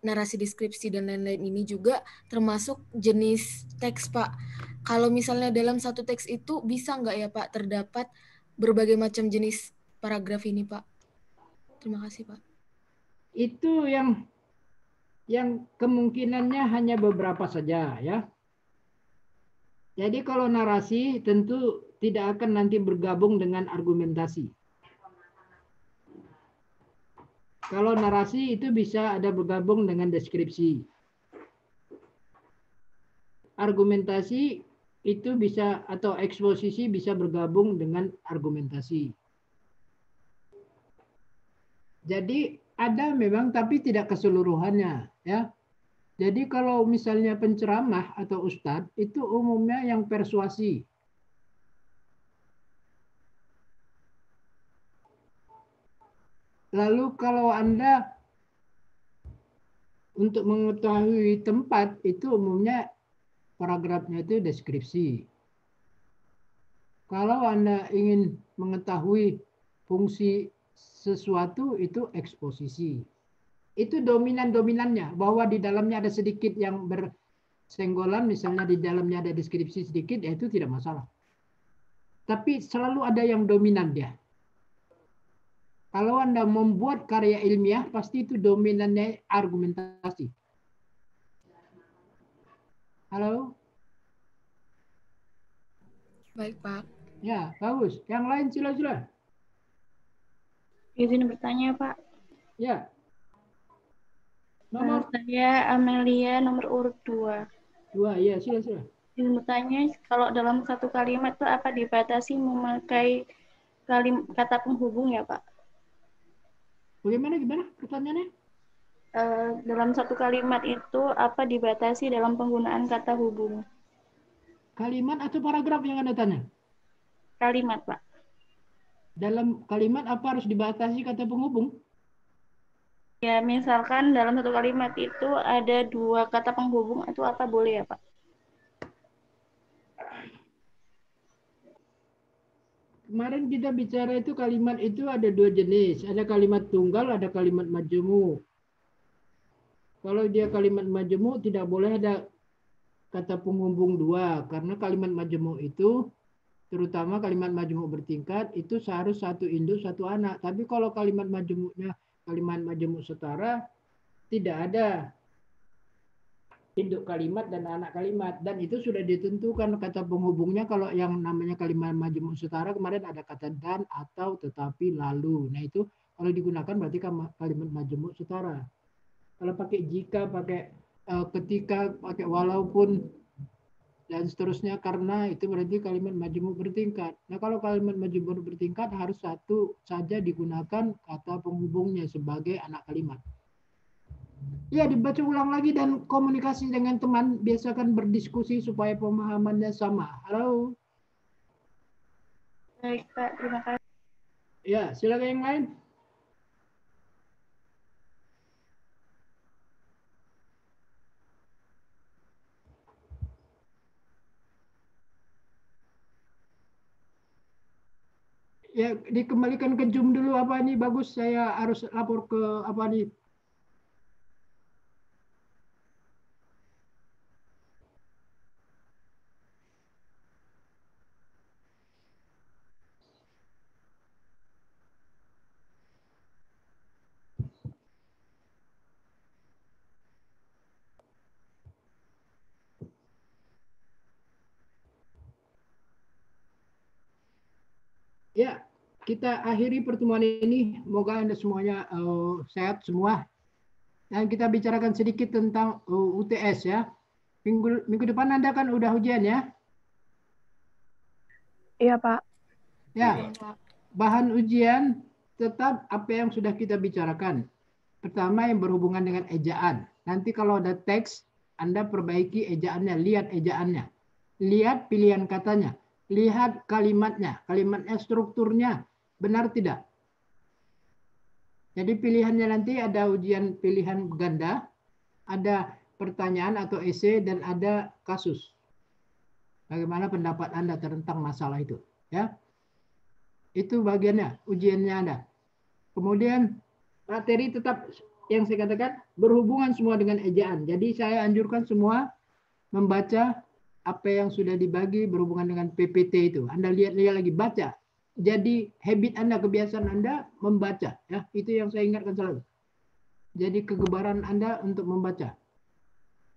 narasi, deskripsi, dan lain-lain ini juga termasuk jenis teks, Pak. Kalau misalnya dalam satu teks itu bisa nggak ya, Pak, terdapat berbagai macam jenis paragraf ini, Pak? Terima kasih, Pak. Itu yang kemungkinannya hanya beberapa saja ya. Jadi kalau narasi tentu tidak akan nanti bergabung dengan argumentasi. Kalau narasi itu bisa ada bergabung dengan deskripsi. Argumentasi itu bisa atau eksposisi bisa bergabung dengan argumentasi. Jadi ada memang tapi tidak keseluruhannya ya. Jadi kalau misalnya penceramah atau ustadz itu umumnya yang persuasi. Lalu kalau Anda untuk mengetahui tempat itu umumnya paragrafnya itu deskripsi. Kalau Anda ingin mengetahui fungsi sesuatu itu eksposisi. Itu dominan-dominannya, bahwa di dalamnya ada sedikit yang bersenggolan, misalnya di dalamnya ada deskripsi sedikit, ya itu tidak masalah. Tapi selalu ada yang dominan dia. Kalau Anda membuat karya ilmiah, pasti itu dominannya argumentasi. Halo? Baik, Pak. Ya, bagus. Yang lain sila. Izin bertanya, Pak. Ya. Nomor saya Amelia, nomor urut 2. 2, ya, sila. Izin bertanya, kalau dalam satu kalimat itu apa dibatasi memakai kata penghubung ya, Pak? Bagaimana pertanyaannya? Dalam satu kalimat itu apa dibatasi dalam penggunaan kata hubung? Kalimat atau paragraf yang Anda tanya? Kalimat, Pak. Dalam kalimat apa harus dibatasi kata penghubung? Ya, misalkan dalam satu kalimat itu ada 2 kata penghubung, itu apa boleh ya, Pak? Kemarin kita bicara itu kalimat itu ada 2 jenis. Ada kalimat tunggal, ada kalimat majmu'. Kalau dia kalimat majmu' tidak boleh ada kata penghubung 2. Karena kalimat majmu' itu, terutama kalimat majmu' bertingkat, itu seharus satu induk, satu anak. Tapi kalau kalimat majmu'nya kalimat majmu' setara, tidak ada induk kalimat dan anak kalimat. Dan itu sudah ditentukan kata penghubungnya. Kalau yang namanya kalimat majmu' setara, kemarin ada kata dan, atau, tetapi, lalu. Nah itu kalau digunakan berarti kalimat majmu' setara. Kalau pakai jika, pakai ketika, pakai walaupun, dan seterusnya karena, itu berarti kalimat majmu' bertingkat. Nah kalau kalimat majmu' bertingkat harus satu saja digunakan kata penghubungnya sebagai anak kalimat. Ya, dibaca ulang lagi dan komunikasi dengan teman, biasakan berdiskusi supaya pemahamannya sama. Halo? Baik, Pak. Terima kasih. Ya, silakan yang lain. Ya, dikembalikan ke Zoom dulu apa ini bagus, saya harus lapor ke apa nih. Ya, kita akhiri pertemuan ini. Semoga Anda semuanya sehat semua. Dan kita bicarakan sedikit tentang UTS ya. Minggu depan Anda kan udah ujian ya? Iya, Pak. Ya, bahan ujian tetap apa yang sudah kita bicarakan. Pertama yang berhubungan dengan ejaan. Nanti kalau ada teks, Anda perbaiki ejaannya, lihat ejaannya. Lihat pilihan katanya. Lihat kalimatnya strukturnya benar tidak. Jadi pilihannya nanti ada ujian pilihan ganda, ada pertanyaan atau esai dan ada kasus. Bagaimana pendapat Anda tentang masalah itu, ya? Itu bagiannya, ujiannya ada. Kemudian materi tetap yang saya katakan berhubungan semua dengan ejaan. Jadi saya anjurkan semua membaca apa yang sudah dibagi berhubungan dengan PPT itu. Anda lihat-lihat lagi, baca. Jadi habit Anda, kebiasaan Anda membaca, ya. Itu yang saya ingatkan selalu. Jadi kegemaran Anda untuk membaca.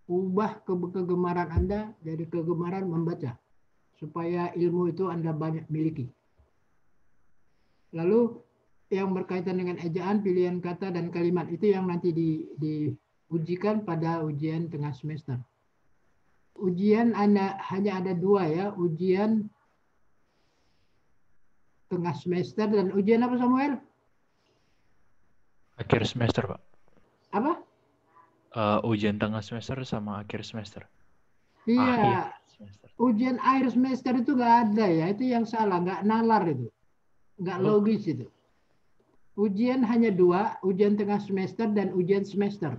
Ubah kegemaran Anda jadi kegemaran membaca. Supaya ilmu itu Anda banyak miliki. Lalu yang berkaitan dengan ejaan, pilihan kata dan kalimat itu yang nanti diujikan pada ujian tengah semester. Ujian hanya ada 2 ya, ujian tengah semester dan ujian apa Samuel? Akhir semester, Pak. Apa? Ujian tengah semester sama akhir semester. Iya, ujian akhir semester itu nggak ada ya, itu yang salah, nggak nalar itu. Nggak logis itu. Ujian hanya 2, ujian tengah semester dan ujian semester.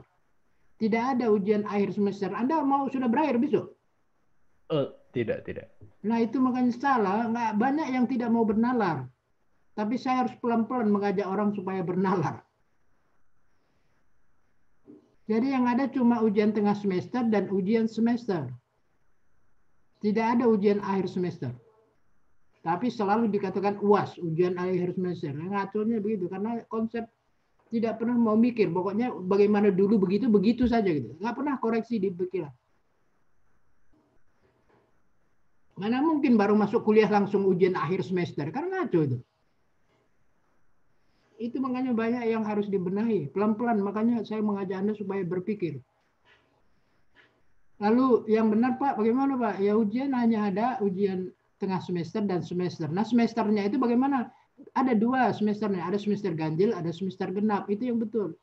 Tidak ada ujian akhir semester. Anda mau sudah berakhir besok? Tidak. Nah itu makanya salah. Nggak banyak yang tidak mau bernalar. Tapi saya harus pelan-pelan mengajak orang supaya bernalar. Jadi yang ada cuma ujian tengah semester dan ujian semester. Tidak ada ujian akhir semester. Tapi selalu dikatakan UAS, ujian akhir semester. Ngaturnya begitu, karena konsep tidak pernah mau mikir. Pokoknya bagaimana dulu begitu saja gitu. Nggak pernah koreksi di pikiran. Mana mungkin baru masuk kuliah langsung ujian akhir semester, karena ngaco itu. Itu makanya banyak yang harus dibenahi. Pelan-pelan, makanya saya mengajak Anda supaya berpikir. Lalu yang benar Pak, bagaimana Pak? Ya ujian hanya ada ujian tengah semester dan semester. Nah semesternya itu bagaimana? Ada 2 semesternya, ada semester ganjil, ada semester genap. Itu yang betul.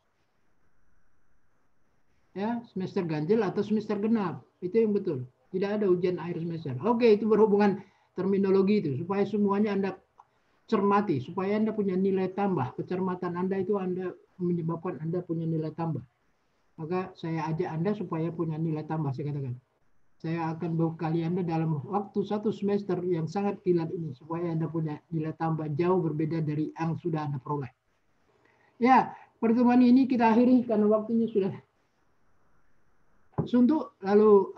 Ya, semester ganjil atau semester genap. Itu yang betul. Tidak ada ujian akhir semester. Oke, itu berhubungan terminologi itu. Supaya semuanya Anda cermati. Supaya Anda punya nilai tambah. Kecermatan Anda itu menyebabkan Anda punya nilai tambah. Maka saya ajak Anda supaya punya nilai tambah, saya katakan. Saya akan bekali Anda dalam waktu 1 semester yang sangat kilat ini. Supaya Anda punya nilai tambah jauh berbeda dari yang sudah Anda peroleh. Ya, pertemuan ini kita akhiri karena waktunya sudah suntuk. Lalu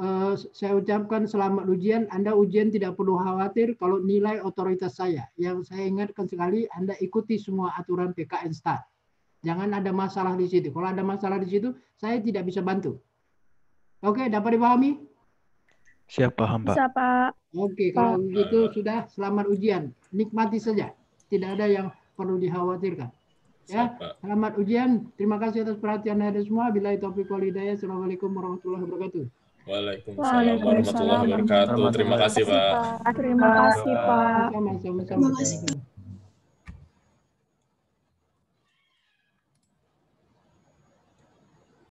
saya ucapkan selamat ujian. Anda ujian tidak perlu khawatir kalau nilai otoritas saya. Yang saya ingatkan sekali, Anda ikuti semua aturan PKN STAT. Jangan ada masalah di situ. Kalau ada masalah di situ, saya tidak bisa bantu. Oke, dapat dipahami? Siap, paham Pak. Bisa Pak. Oke, kalau begitu sudah selamat ujian. Nikmati saja. Tidak ada yang perlu dikhawatirkan. Ya, selamat ujian. Terima kasih atas perhatian Anda semua. Billahi taufiq wal hidayah. Assalamualaikum warahmatullahi wabarakatuh. Waalaikumsalam warahmatullahi wabarakatuh. Terima kasih Pak. Terima kasih Pak. Sama-sama.